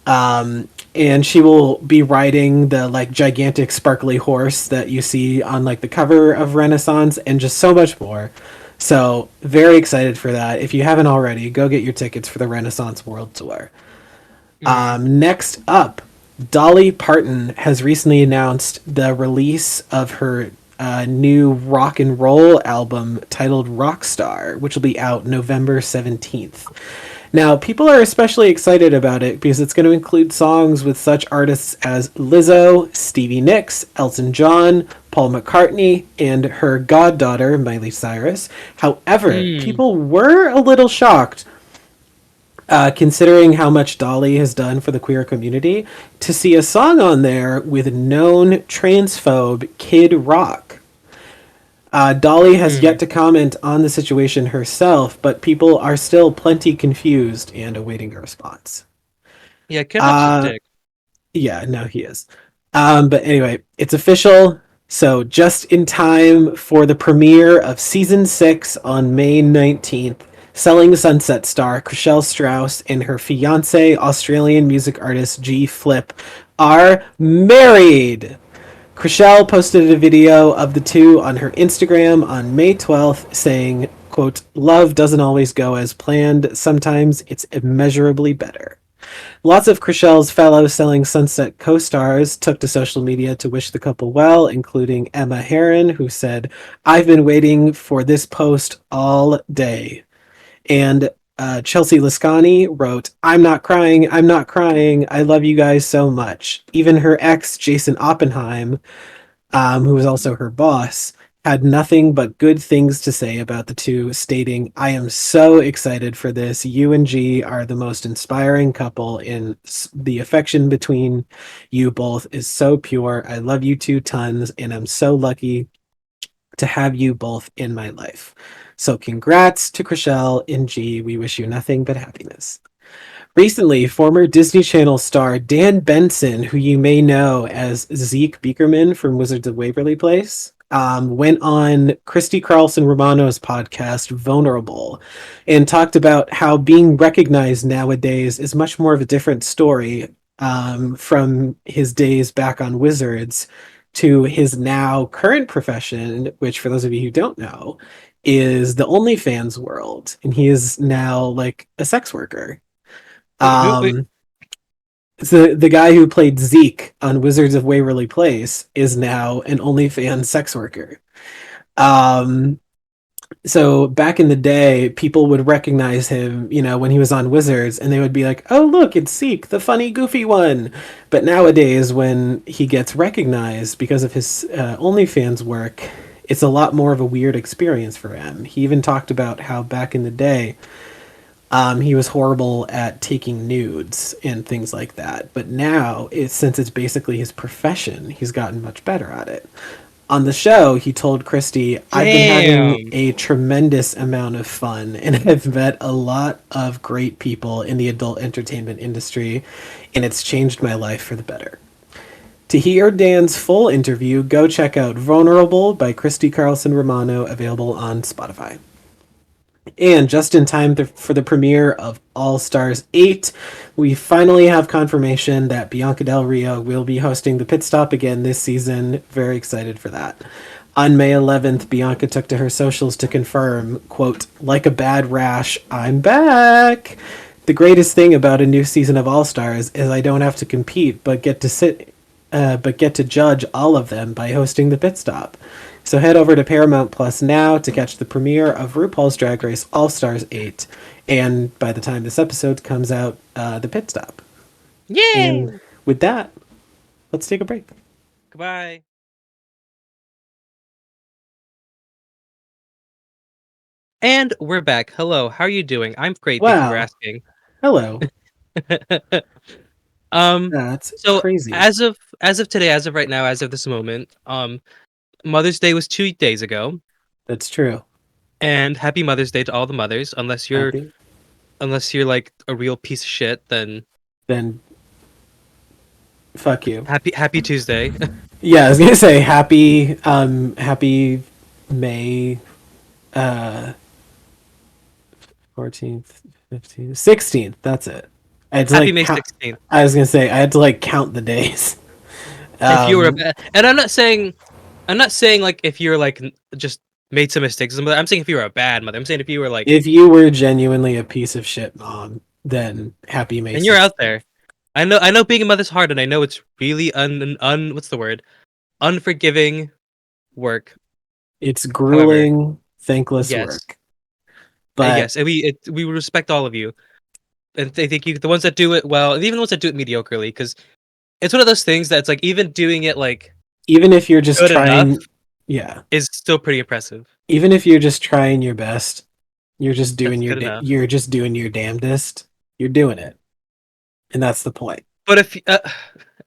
Speaker 2: DeSantis. And she will be riding the like gigantic sparkly horse that you see on like the cover of Renaissance and just so much more. So, very excited for that. If you haven't already, go get your tickets for the Renaissance World Tour.
Speaker 1: Mhm.
Speaker 2: Next up, Dolly Parton has recently announced the release of her new rock and roll album titled Rockstar, which will be out November 17th. Now, people are especially excited about it because it's going to include songs with such artists as Lizzo, Stevie Nicks, Elton John, Paul McCartney, and her goddaughter, Miley Cyrus. However,
Speaker 1: Mm.
Speaker 2: people were a little shocked, considering how much Dolly has done for the queer community, to see a song on there with known transphobe Kid Rock. Dolly has
Speaker 1: Mm.
Speaker 2: yet to comment on the situation herself, but people are still plenty confused and awaiting a response.
Speaker 1: Yeah, Kid Rock's a
Speaker 2: Uh,
Speaker 1: dick.
Speaker 2: yeah, no, he is. But anyway, it's official. So just in time for the premiere of season 6 on May 19th, Selling Sunset star Chriselle Strauss and her fiance, Australian music artist G Flip, are married. Chriselle posted a video of the two on her Instagram on May 12th saying, quote, "Love doesn't always go as planned. Sometimes it's immeasurably better." Lots of Chriselle's fellow Selling Sunset co-stars took to social media to wish the couple well, including Emma Heron, who said, "I've been waiting for this post all day." And Chelsea Lascani wrote, "I'm not crying, I'm not crying. I love you guys so much." Even her ex, Jason Oppenheim, who was also her boss, had nothing but good things to say about the two, stating, "I am so excited for this. You and G are the most inspiring couple, and the affection between you both is so pure. I love you two tons, and I'm so lucky to have you both in my life. So congrats to Chriselle and G. We wish you nothing but happiness." Recently, former Disney Channel star Dan Benson, who you may know as Zeke Beakerman from Wizards of Waverly Place, went on Christy Carlson Romano's podcast, Vulnerable, and talked about how being recognized nowadays is much more of a different story from his days back on Wizards to his now current profession, which, for those of you who don't know, is the OnlyFans world. And he is now like a sex worker.
Speaker 1: Wait.
Speaker 2: um, the guy who played Zeke on Wizards of Waverly Place is now an OnlyFans sex worker. Um, so back in the day, people would recognize him, when he was on Wizards, and they would be like, "Oh, look, it's Zeke, the funny, goofy one." But nowadays, when he gets recognized because of his OnlyFans work, it's a lot more of a weird experience for him. He even talked about how back in the day, he was horrible at taking nudes and things like that. But now, since it's basically his profession, he's gotten much better at it. On the show, he told Christy, "I've been having
Speaker 1: Damn.
Speaker 2: a tremendous amount of fun, and I've met a lot of great people in the adult entertainment industry, and it's changed my life for the better." To hear Dan's full interview, go check out Vulnerable by Christy Carlson Romano, available on Spotify. And just in time for the premiere of All Stars 8, we finally have confirmation that Bianca Del Rio will be hosting the pit stop again this season. Very excited for that. On May 11th, Bianca took to her socials to confirm, quote, "Like a bad rash, I'm back. The greatest thing about a new season of All Stars is I don't have to compete, but get to judge all of them by hosting the pit stop. So head over to Paramount Plus now to catch the premiere of RuPaul's Drag Race All Stars 8, and by the time this episode comes out, the pit stop."
Speaker 1: Yay!
Speaker 2: And with that, let's take a break.
Speaker 1: Goodbye. And we're back. Hello, how are you doing? I'm great, thank you for
Speaker 2: Wow.
Speaker 1: asking.
Speaker 2: Hello.
Speaker 1: um,
Speaker 2: That's
Speaker 1: so
Speaker 2: crazy.
Speaker 1: as of today, as of right now, as of this moment, Mother's Day was 2 days ago,
Speaker 2: That's true.
Speaker 1: and happy Mother's Day to all the mothers.
Speaker 2: Happy.
Speaker 1: Unless you're like a real piece of shit, then
Speaker 2: Then fuck you.
Speaker 1: happy Tuesday.
Speaker 2: Yeah, I was gonna say happy May uh 14th, 15th, 16th. That's it. I had to
Speaker 1: Happy
Speaker 2: like
Speaker 1: May
Speaker 2: count.
Speaker 1: 16th.
Speaker 2: I was gonna say I had to like count the days.
Speaker 1: If you were a
Speaker 2: Um,
Speaker 1: and I'm not saying like if you're like just made some mistakes. I'm saying if you were a bad mother. I'm saying if you were like
Speaker 2: if you were genuinely a piece of shit mom, then happy May
Speaker 1: and you're out
Speaker 2: 16th.
Speaker 1: there. I know being a mother's hard, and I know it's really what's the word, unforgiving work.
Speaker 2: It's
Speaker 1: However,
Speaker 2: grueling, thankless
Speaker 1: yes,
Speaker 2: work. But
Speaker 1: yes, and we respect all of you, and they think you the ones that do it well, and even the ones that do it mediocrely, because it's one of those things that's like even doing it like
Speaker 2: even if you're just
Speaker 1: good enough
Speaker 2: trying, yeah,
Speaker 1: is still pretty impressive.
Speaker 2: even if you're just trying your best,
Speaker 1: That's good enough.
Speaker 2: you're just doing your damnedest. You're doing it, and that's the point.
Speaker 1: But if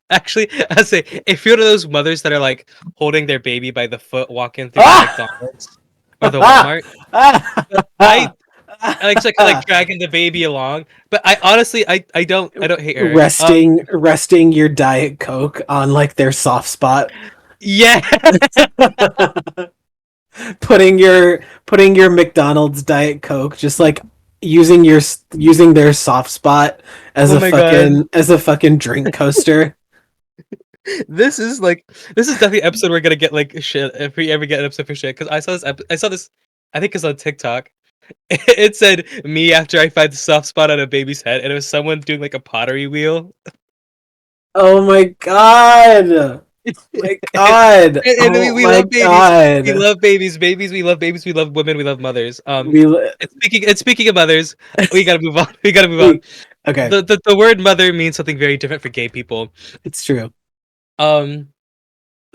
Speaker 1: actually, I say if you're one of those mothers that are like holding their baby by the foot, walking through the
Speaker 2: Ah!
Speaker 1: McDonald's or the Walmart, but I like so kind of like dragging the baby along. But I honestly, I don't hate her.
Speaker 2: Resting your Diet Coke on like their soft spot.
Speaker 1: Yeah.
Speaker 2: Putting your McDonald's Diet Coke, just like using their soft spot
Speaker 1: Oh my god.
Speaker 2: as a fucking drink coaster.
Speaker 1: This is like this is definitely an episode we're gonna get like shit if we ever get an episode for shit because I saw this I think it's on TikTok. It said me after I find the soft spot on a baby's head, and it was someone doing like a pottery wheel.
Speaker 2: Oh my god! My god!
Speaker 1: And
Speaker 2: Oh
Speaker 1: we
Speaker 2: my
Speaker 1: love babies. We
Speaker 2: god!
Speaker 1: love babies. We love babies. We love women. We love mothers.
Speaker 2: We
Speaker 1: And speaking of mothers, we gotta move on. We gotta move on.
Speaker 2: we okay.
Speaker 1: The word mother means something very different for gay people.
Speaker 2: It's true.
Speaker 1: Um,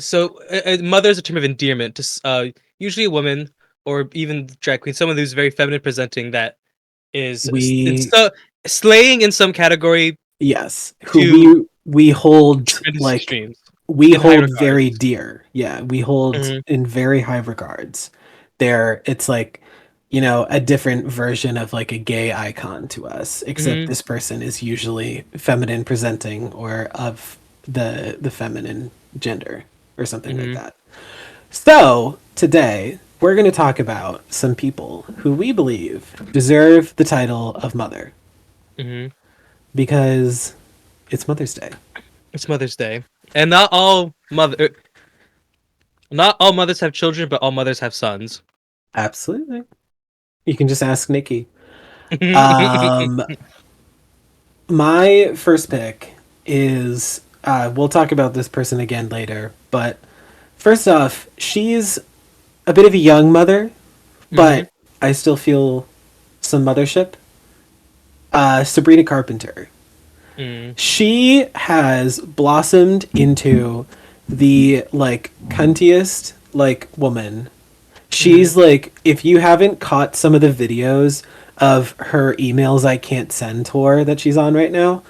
Speaker 1: So mother is a term of endearment to usually a woman or even drag queen, someone who's very feminine presenting that is it's
Speaker 2: We
Speaker 1: so slaying in some category
Speaker 2: yes, who
Speaker 1: to
Speaker 2: we hold
Speaker 1: tremendous
Speaker 2: like
Speaker 1: extremes
Speaker 2: we
Speaker 1: in high
Speaker 2: hold very
Speaker 1: regards.
Speaker 2: dear. Yeah, we hold
Speaker 1: Hmm.
Speaker 2: in very high regards. There, it's like, you know, a different version of like a gay icon to us, except
Speaker 1: Hmm.
Speaker 2: this person is usually feminine presenting or of the feminine gender or something like
Speaker 1: Hmm.
Speaker 2: that. So, today we're going to talk about some people who we believe deserve the title of mother
Speaker 1: Hmm.
Speaker 2: because it's Mother's Day.
Speaker 1: It's Mother's Day, and not all mothers have children, but all mothers have sons.
Speaker 2: Absolutely. You can just ask Nikki.
Speaker 1: Hmm.
Speaker 2: Um, my first pick is we'll talk about this person again later, but first off, she's a bit of a young mother, but I still feel some mothership. Sabrina Carpenter.
Speaker 1: Hmm.
Speaker 2: She has blossomed into the like cuntiest like woman.
Speaker 1: Hmm.
Speaker 2: She's like, if you haven't caught some of the videos of her emails I can't send tour that she's on right now,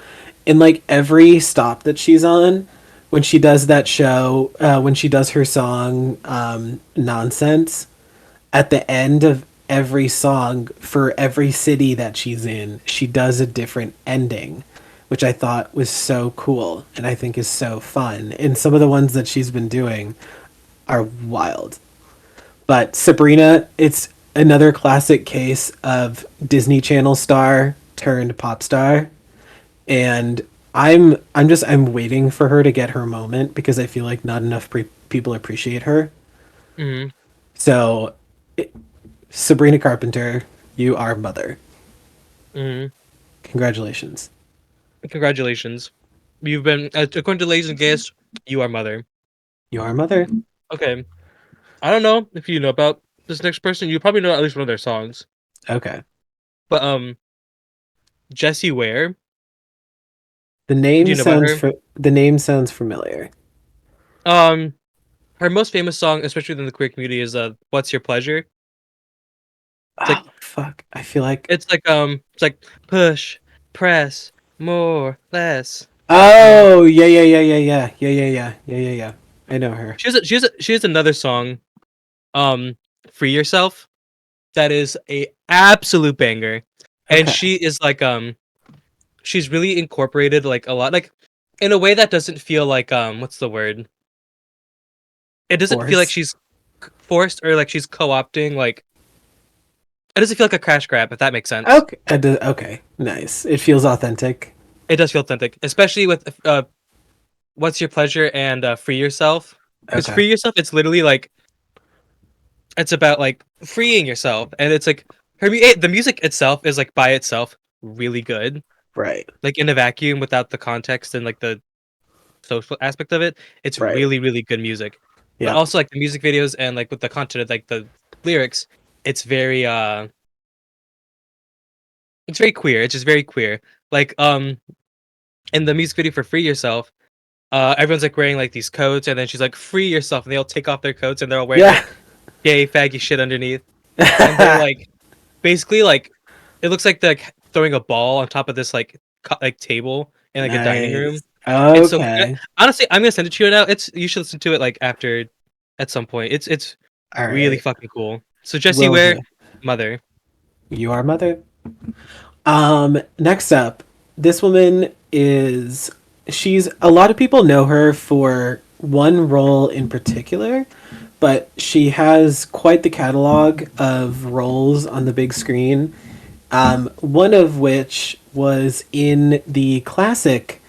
Speaker 2: in like every stop that she's on, when she does that show, when she does her song Nonsense, at the end of every song for every city that she's in, she does a different ending, which I thought was so cool and I think is so fun. And some of the ones that she's been doing are wild. But Sabrina, it's another classic case of Disney Channel star turned pop star, and I'm waiting for her to get her moment because I feel like not enough people appreciate her.
Speaker 1: Hmm.
Speaker 2: So, Sabrina Carpenter, you are mother.
Speaker 1: Hmm.
Speaker 2: Congratulations.
Speaker 1: Congratulations. You've been, according to Ladies and Gayest, you are mother.
Speaker 2: You are mother.
Speaker 1: Okay. I don't know if you know about this next person. You probably know at least one of their songs.
Speaker 2: Okay.
Speaker 1: But Jessie Ware.
Speaker 2: The
Speaker 1: Do
Speaker 2: name
Speaker 1: you know about
Speaker 2: sounds
Speaker 1: her?
Speaker 2: for the name sounds familiar.
Speaker 1: Um, her most famous song, especially within the queer community, is "What's Your Pleasure." It's
Speaker 2: Oh
Speaker 1: like
Speaker 2: fuck. I feel like
Speaker 1: it's like push, press, more, less. Uh,
Speaker 2: oh yeah yeah yeah yeah yeah yeah yeah yeah yeah yeah yeah. I know her.
Speaker 1: she has another song, um, "Free Yourself," that is a absolute banger, and
Speaker 2: Okay.
Speaker 1: she is like she's really incorporated like a lot like in a way that doesn't feel like what's the word? It doesn't feel like
Speaker 2: Forced.
Speaker 1: she's forced or like she's co-opting like it doesn't feel like a crash grab if that makes sense.
Speaker 2: Okay. Okay. Nice. It feels authentic.
Speaker 1: It does feel authentic, especially with "What's Your Pleasure" and "Free Yourself." Because
Speaker 2: Okay.
Speaker 1: "Free Yourself," it's literally like it's about like freeing yourself, and it's like the music itself is like by itself really good,
Speaker 2: Right.
Speaker 1: like in a vacuum without the context and like the social aspect of it. It's
Speaker 2: Right.
Speaker 1: really really good music, but
Speaker 2: Yep.
Speaker 1: also like the music videos and like with the content of like the lyrics, it's very it's very queer. It's just very queer. Like in the music video for "Free Yourself," everyone's like wearing like these coats, and then she's like "Free yourself," and they all take off their coats, and they're all wearing
Speaker 2: Yeah.
Speaker 1: like gay faggy shit underneath, and they're like basically like it looks like they're like, throwing a ball on top of this like like table in like a dining room.
Speaker 2: Nice.
Speaker 1: It's so
Speaker 2: Okay.
Speaker 1: honestly, I'm gonna send it to you now. It's you should listen to it like after at some point. It's
Speaker 2: All
Speaker 1: really
Speaker 2: right.
Speaker 1: fucking cool. So Jessie
Speaker 2: Will
Speaker 1: Ware,
Speaker 2: do.
Speaker 1: mother.
Speaker 2: You are mother. Next up, this woman is she's a lot of people know her for one role in particular, but she has quite the catalog of roles on the big screen. One of which was in the classic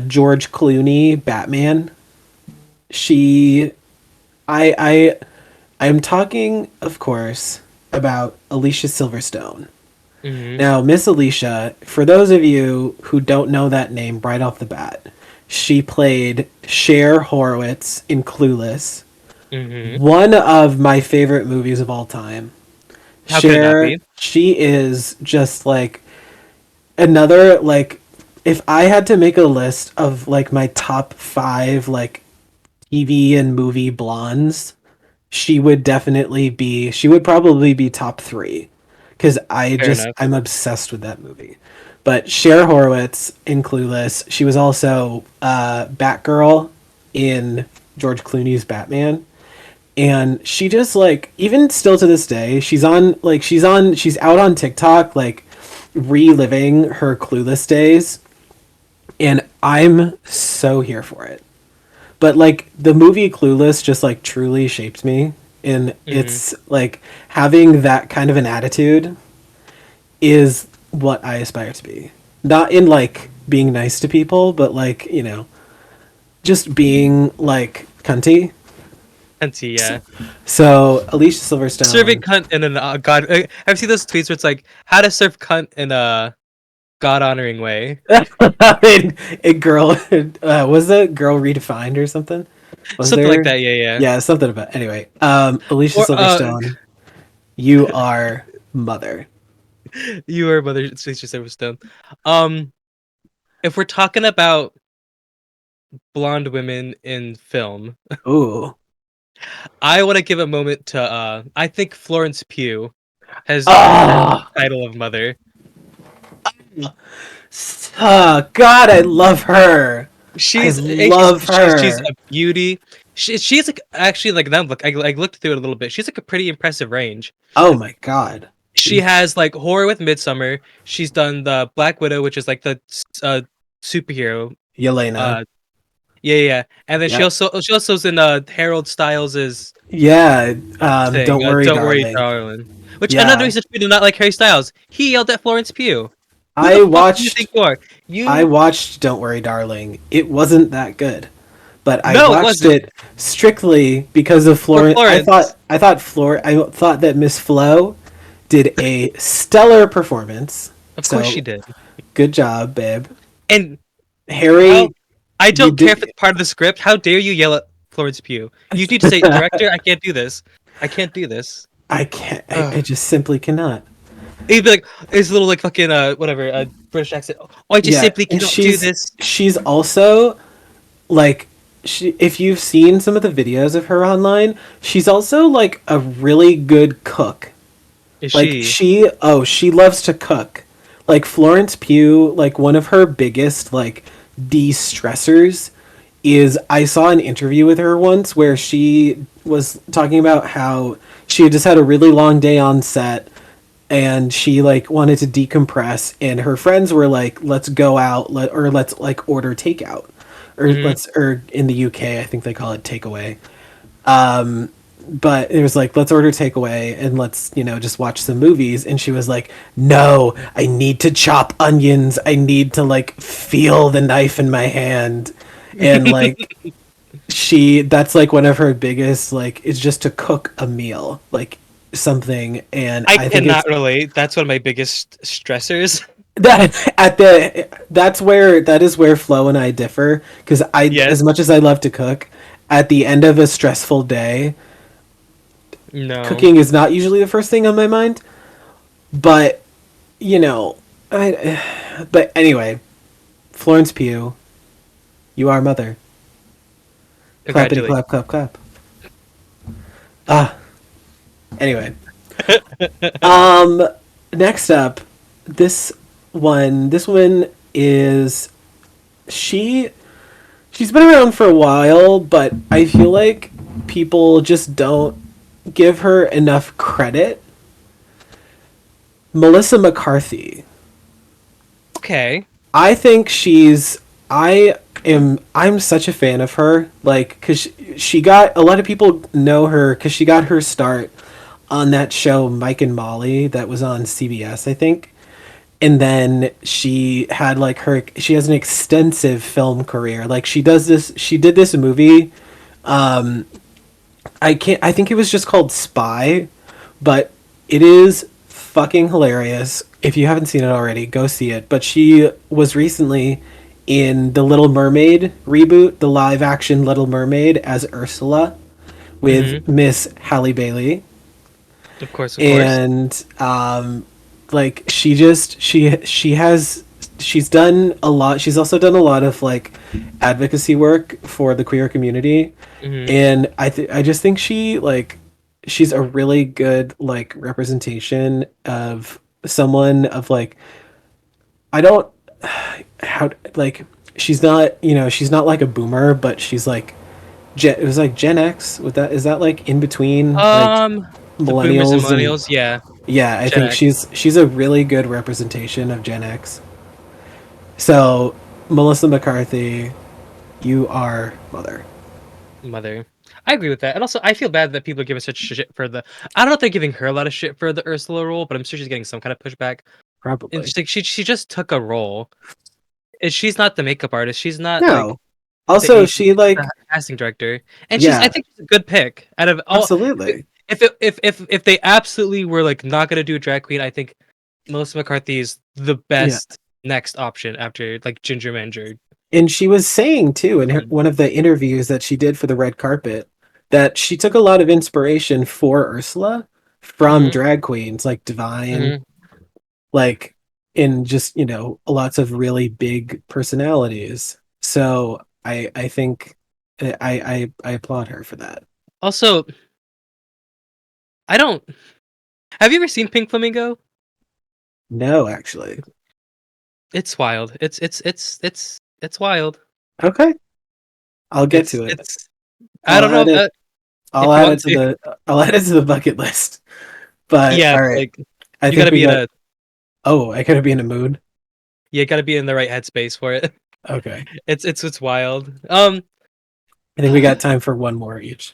Speaker 2: George Clooney Batman. She, I, I'm talking, of course, about Alicia Silverstone.
Speaker 1: Mhm.
Speaker 2: Now, Miss Alicia, for those of you who don't know that name right off the bat, she played Cher Horowitz in Clueless,
Speaker 1: Mhm.
Speaker 2: one of my favorite movies of all time.
Speaker 1: How could it not
Speaker 2: Cher,
Speaker 1: be?
Speaker 2: she is just like another like if I had to make a list of like my top 5 like TV and movie blondes, she would probably be top three because
Speaker 1: Fair enough.
Speaker 2: I'm obsessed with that movie. But Cher Horowitz in Clueless, she was also Batgirl in George Clooney's Batman, and she just like even still to this day she's out on TikTok like reliving her Clueless days, and I'm so here for it. But like the movie Clueless just like truly shaped me, and
Speaker 1: Hmm.
Speaker 2: it's like having that kind of an attitude is what I aspire to be. Not in like being nice to people, but like, just being like cunty.
Speaker 1: And see, yeah.
Speaker 2: So Alicia
Speaker 1: Serving
Speaker 2: Silverstone.
Speaker 1: cunt in an God. I've seen those tweets where it's like how to serve cunt in a God honoring way.
Speaker 2: A girl was the girl redefined or something? Was
Speaker 1: Something like
Speaker 2: there?
Speaker 1: that. Yeah, yeah.
Speaker 2: Yeah, something about anyway. Alicia
Speaker 1: Or
Speaker 2: Silverstone, you are mother.
Speaker 1: you or Mother Sister Silverstone. Um, if we're talking about blonde women in film,
Speaker 2: Ooh.
Speaker 1: I want to give a moment to I think Florence Pugh has earned
Speaker 2: Oh,
Speaker 1: the title of mother.
Speaker 2: God, I love her. I love
Speaker 1: She's
Speaker 2: her.
Speaker 1: a beauty. She's like actually like now look I looked through it a little bit. She's like a pretty impressive range.
Speaker 2: Oh my God.
Speaker 1: She has like horror with Midsummer. She's done the Black Widow, which is like the uh superhero.
Speaker 2: Yelena.
Speaker 1: Uh yeah, yeah, yeah. And then
Speaker 2: Yep.
Speaker 1: she also was in Harold Styles'
Speaker 2: Yeah.
Speaker 1: thing,
Speaker 2: Don't worry,
Speaker 1: Don't Worry,
Speaker 2: darling.
Speaker 1: Darling. Which another
Speaker 2: Yeah.
Speaker 1: reason for me to not like Harry Styles. He yelled at Florence Pugh. Who the
Speaker 2: I
Speaker 1: fuck do you think
Speaker 2: watched
Speaker 1: you are?
Speaker 2: I
Speaker 1: You
Speaker 2: watched Don't Worry, Darling. It wasn't that good, but I
Speaker 1: no, it
Speaker 2: watched
Speaker 1: wasn't.
Speaker 2: it strictly because of
Speaker 1: For
Speaker 2: Florence.
Speaker 1: Florence.
Speaker 2: I thought that Miss Flo did a stellar performance.
Speaker 1: Of course she
Speaker 2: So
Speaker 1: did.
Speaker 2: good job, babe.
Speaker 1: And how
Speaker 2: Harry,
Speaker 1: I
Speaker 2: you
Speaker 1: don't care if
Speaker 2: did.
Speaker 1: it's part of the script. How dare you yell at Florence Pugh? You need to say, director, I can't do this. I can't do this.
Speaker 2: I can't. I
Speaker 1: Ugh.
Speaker 2: just simply cannot.
Speaker 1: He'd be like, his little like fucking whatever British accent. Oh, I just
Speaker 2: Yeah,
Speaker 1: simply
Speaker 2: and
Speaker 1: cannot do this.
Speaker 2: she's also like if you've seen some of the videos of her online, she's also like a really good cook.
Speaker 1: Is
Speaker 2: Like
Speaker 1: she?
Speaker 2: she loves to cook. Like Florence Pugh, like one of her biggest like de-stressors is I saw an interview with her once where she was talking about how she had just had a really long day on set and she like wanted to decompress and her friends were like let's go out or let's like order takeout
Speaker 1: Hmm.
Speaker 2: or in the UK I think they call it takeaway, but it was like let's order takeaway and let's just watch some movies, and she was like no, I need to chop onions, I need to like feel the knife in my hand, and like she that's like one of her biggest like is just to cook a meal like something, and
Speaker 1: I
Speaker 2: I think it's
Speaker 1: cannot relate. That's one of my biggest stressors.
Speaker 2: that is where Flo and I differ because I
Speaker 1: Yes.
Speaker 2: as much as I love to cook, at the end of a stressful day
Speaker 1: No.
Speaker 2: cooking is not usually the first thing on my mind, but you know, I. But anyway, Florence Pugh, you are mother. Clappity
Speaker 1: Congratulations.
Speaker 2: clap clap clap. Ah. Anyway, um, next up, this this one is she. She's been around for a while, but I feel like people just don't give her enough credit. Melissa McCarthy.
Speaker 1: Okay.
Speaker 2: I think I'm such a fan of her like cuz she got a lot of people know her cuz she got her start on that show Mike and Molly that was on CBS I think. And then she has an extensive film career. Like she did this movie. I think it was just called Spy, but it is fucking hilarious. If you haven't seen it already, go see it. But she was recently in the Little Mermaid reboot, the live action Little Mermaid as Ursula
Speaker 1: Hmm.
Speaker 2: with Miss Halle Bailey.
Speaker 1: Of course, of course.
Speaker 2: And like she has she's done a lot. She's also done a lot of like advocacy work for the queer community,
Speaker 1: Hmm.
Speaker 2: and I just think she's a really good like representation of someone of like I don't how like she's not, she's not like a boomer, but she's like it was like Gen X. With that, is that like in between like
Speaker 1: The boomers and
Speaker 2: millennials and
Speaker 1: millennials, yeah,
Speaker 2: yeah, I
Speaker 1: Gen
Speaker 2: think
Speaker 1: X,
Speaker 2: she's a really good representation of Gen X. So Melissa McCarthy, you are mother.
Speaker 1: mother. I agree with that, and also I feel bad that people are giving such shit for the. I don't know if they're giving her a lot of shit for the Ursula role, but I'm sure she's getting some kind of pushback. And
Speaker 2: Probably.
Speaker 1: she's like, she just took a role, and she's not the makeup artist. She's not like
Speaker 2: No. Also,
Speaker 1: the
Speaker 2: she
Speaker 1: the
Speaker 2: like
Speaker 1: casting director, and I
Speaker 2: yeah,
Speaker 1: think she's a good pick. Out of all,
Speaker 2: absolutely.
Speaker 1: if they absolutely were like not gonna do a drag queen, I think Melissa McCarthy is the
Speaker 2: Yeah.
Speaker 1: best next option after like Ginger Manger.
Speaker 2: And she was saying too in one of the interviews that she did for the red carpet that she took a lot of inspiration for Ursula from
Speaker 1: Mm-hmm.
Speaker 2: drag queens like Divine,
Speaker 1: Mm-hmm.
Speaker 2: like in just, lots of really big personalities. So I think I applaud her for that.
Speaker 1: Also, I don't. Have you ever seen Pink Flamingo?
Speaker 2: No, actually.
Speaker 1: It's wild. It's wild.
Speaker 2: Okay. I'll get to it.
Speaker 1: It's. I
Speaker 2: I'll
Speaker 1: don't know
Speaker 2: add it. I'll
Speaker 1: if you
Speaker 2: add
Speaker 1: want
Speaker 2: it to
Speaker 1: to.
Speaker 2: the I'll add it to the bucket list. But
Speaker 1: Yeah,
Speaker 2: all
Speaker 1: but,
Speaker 2: right.
Speaker 1: like
Speaker 2: I
Speaker 1: you
Speaker 2: think
Speaker 1: gotta
Speaker 2: we
Speaker 1: be in
Speaker 2: got
Speaker 1: a.
Speaker 2: oh, I gotta be in a mood.
Speaker 1: You gotta be in the right headspace for it.
Speaker 2: Okay.
Speaker 1: It's wild.
Speaker 2: I think we got time for one more each.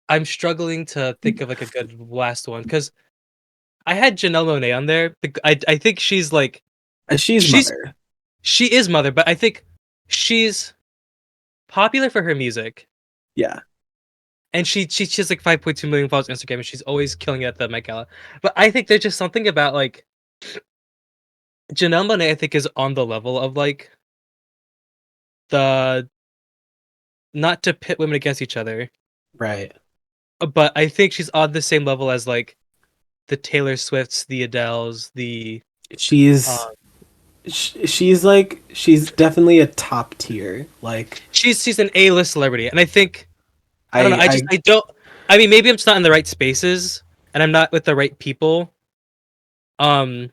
Speaker 1: I'm struggling to think of like a good last one because I had Janelle Monáe on there. I think she's like
Speaker 2: She's
Speaker 1: she's
Speaker 2: mother.
Speaker 1: she is mother, but I think she's popular for her music,
Speaker 2: Yeah.
Speaker 1: and she's like 5.2 million followers on Instagram, and she's always killing it at the Met Gala. But I think there's just something about like Janelle Monáe. I think is on the level of like the not to pit women against each other,
Speaker 2: Right.
Speaker 1: but I think she's on the same level as like the Taylor Swifts, the Adeles, the
Speaker 2: She's
Speaker 1: um,
Speaker 2: she's like she's definitely a top tier. Like
Speaker 1: she's an A-list celebrity, and I think I don't know.
Speaker 2: I
Speaker 1: I don't. I mean, maybe I'm just not in the right spaces, and I'm not with the right people. Um,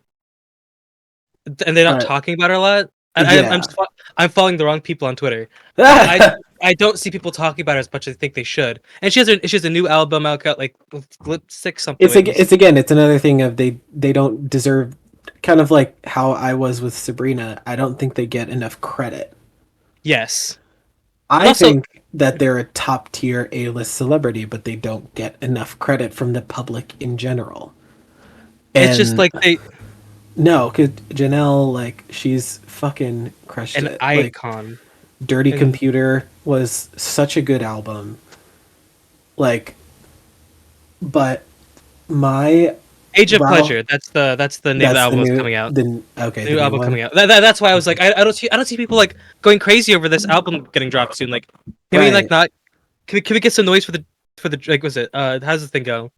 Speaker 1: and they're not
Speaker 2: but
Speaker 1: talking about her a lot. And
Speaker 2: yeah.
Speaker 1: I'm following the wrong people on Twitter. I don't see people talking about her as much as I think they should. And she has a new album out, like lipstick something. Wait,
Speaker 2: It's again, it's another thing of they don't deserve, kind of like how I was with Sabrina. I don't think they get enough credit.
Speaker 1: yes, and
Speaker 2: I
Speaker 1: also
Speaker 2: think that they're a top tier A-list celebrity, but they don't get enough credit from the public in general.
Speaker 1: it's just
Speaker 2: And
Speaker 1: like they
Speaker 2: no, because Janelle, like, she's fucking crushed
Speaker 1: an
Speaker 2: it. Like,
Speaker 1: icon
Speaker 2: Dirty
Speaker 1: and
Speaker 2: Computer was such a good album. Like, but my
Speaker 1: Age of
Speaker 2: Ralph,
Speaker 1: Pleasure. That's the name of the
Speaker 2: that's the
Speaker 1: album that's
Speaker 2: new,
Speaker 1: coming out.
Speaker 2: the okay,
Speaker 1: The
Speaker 2: the
Speaker 1: new
Speaker 2: new
Speaker 1: album
Speaker 2: one.
Speaker 1: coming out. That's why I was like, I don't see people like going crazy over this album getting dropped soon. Like, can we like
Speaker 2: Right.
Speaker 1: not? Can we get some noise for the like? Was it? How's the thing go?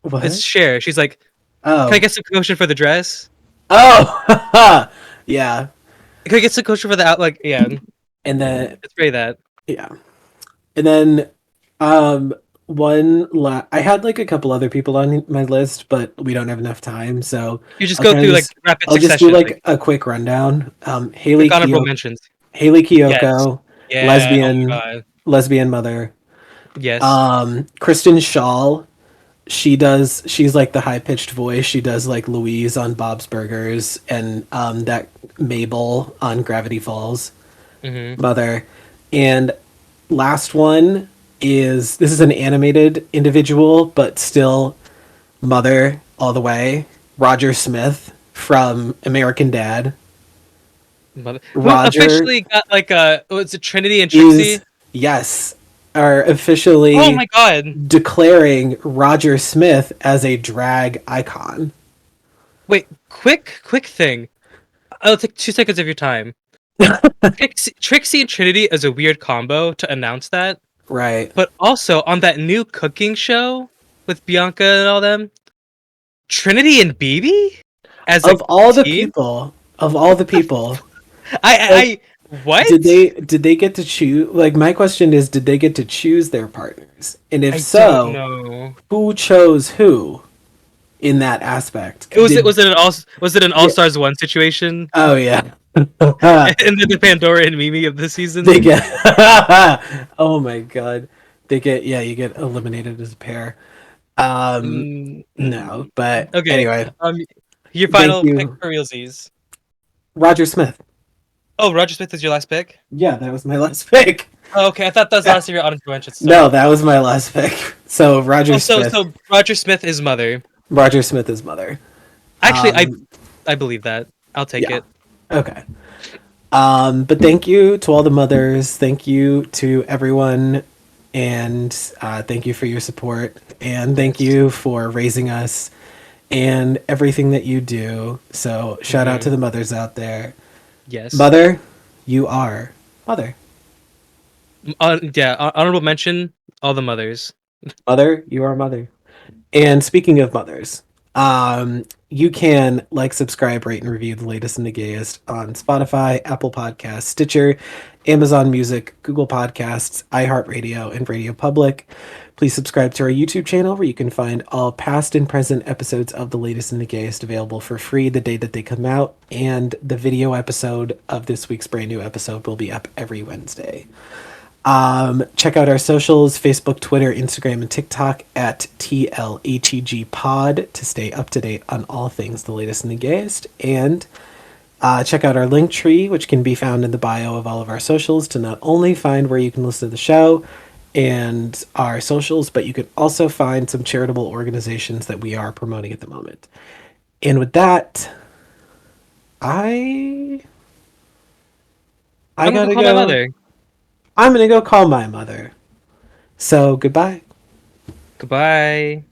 Speaker 1: It's
Speaker 2: What?
Speaker 1: Cher. She's like, can I
Speaker 2: Oh.
Speaker 1: get some commotion for the dress?
Speaker 2: Oh. Yeah.
Speaker 1: Can I get some commotion for the out? Like, yeah,
Speaker 2: And then
Speaker 1: it's very that.
Speaker 2: yeah. And then um I had like a couple other people on my list, but we don't have enough time, so
Speaker 1: You just
Speaker 2: I'll
Speaker 1: go
Speaker 2: kind of
Speaker 1: through like
Speaker 2: just
Speaker 1: rapid
Speaker 2: I'll just do
Speaker 1: succession,
Speaker 2: like a quick rundown.
Speaker 1: like honorable mentions.
Speaker 2: Haley
Speaker 1: Yes.
Speaker 2: Kiyoko,
Speaker 1: Yeah. Oh my
Speaker 2: lesbian
Speaker 1: god.
Speaker 2: lesbian mother.
Speaker 1: Yes.
Speaker 2: Kristen Shaw, she's like the high pitched voice. She does like Louise on Bob's Burgers and that Mabel on Gravity Falls
Speaker 1: Mm-hmm.
Speaker 2: mother. And last one is this is an animated individual, but still mother all the way. Roger Smith from American Dad.
Speaker 1: Who
Speaker 2: Roger
Speaker 1: officially got like a? Oh, it's a Trinity and Trixie.
Speaker 2: is yes, are
Speaker 1: Oh
Speaker 2: officially
Speaker 1: my god.
Speaker 2: declaring Roger Smith as a drag icon.
Speaker 1: Wait, quick thing. I'll take 2 seconds of your time. Trixie and Trinity is a weird combo to announce that,
Speaker 2: Right.
Speaker 1: but also on that new cooking show with Bianca and all them, Trinity and BB as a
Speaker 2: Of all the
Speaker 1: team.
Speaker 2: people, of all the people, like,
Speaker 1: I what?
Speaker 2: did they get to choose? Like, my question is, did they get to choose their partners? And if
Speaker 1: I don't
Speaker 2: so,
Speaker 1: know.
Speaker 2: who chose who in that aspect?
Speaker 1: Was
Speaker 2: Did
Speaker 1: it an All
Speaker 2: yeah?
Speaker 1: Stars 1 situation?
Speaker 2: Oh yeah.
Speaker 1: And then the Pandora and Mimi of the season?
Speaker 2: They get oh my god. They get yeah, you get eliminated as a pair.
Speaker 1: Mm,
Speaker 2: No,
Speaker 1: mm.
Speaker 2: but
Speaker 1: Okay.
Speaker 2: anyway,
Speaker 1: Um, your
Speaker 2: thank
Speaker 1: final pick
Speaker 2: you.
Speaker 1: for realsies.
Speaker 2: Roger Smith.
Speaker 1: Oh, Roger Smith is your last pick?
Speaker 2: Yeah, that was my last pick.
Speaker 1: Oh, okay, I thought that was the last of your honorable mentions.
Speaker 2: No,
Speaker 1: Sorry.
Speaker 2: that was my last pick. So Roger
Speaker 1: Oh, so
Speaker 2: Smith.
Speaker 1: so Roger Smith is mother.
Speaker 2: Roger Smith is mother.
Speaker 1: Actually,
Speaker 2: Um
Speaker 1: I believe that. I'll take
Speaker 2: yeah.
Speaker 1: it.
Speaker 2: Okay. But thank you to all the mothers. Thank you to everyone. And thank you for your support. And thank
Speaker 1: Yes.
Speaker 2: you for raising us and everything that you do. So shout out to
Speaker 1: Hmm.
Speaker 2: the mothers out there.
Speaker 1: Yes.
Speaker 2: Mother, you are mother.
Speaker 1: Yeah. Honorable mention. All the mothers.
Speaker 2: Mother, you are mother. And speaking of mothers, you can like, subscribe, rate, and review the latest and the gayest on Spotify, Apple Podcasts, Stitcher, Amazon Music, Google Podcasts, iHeartRadio, and Radio Public. Please subscribe to our YouTube channel where you can find all past and present episodes of the latest and the gayest available for free the day that they come out. And the video episode of this week's brand new episode will be up every Wednesday. Check out our socials: Facebook, Twitter, Instagram, and TikTok at TLHEG Pod to stay up to date on all things the latest and the gayest. And check out our link tree, which can be found in the bio of all of our socials, to not only find where you can listen to the show and our socials, but you can also find some charitable organizations that we are promoting at the moment. And with that, I I
Speaker 1: I'm gonna go
Speaker 2: gotta
Speaker 1: call my
Speaker 2: go.
Speaker 1: mother.
Speaker 2: I'm gonna go call my mother. So goodbye.
Speaker 1: Goodbye.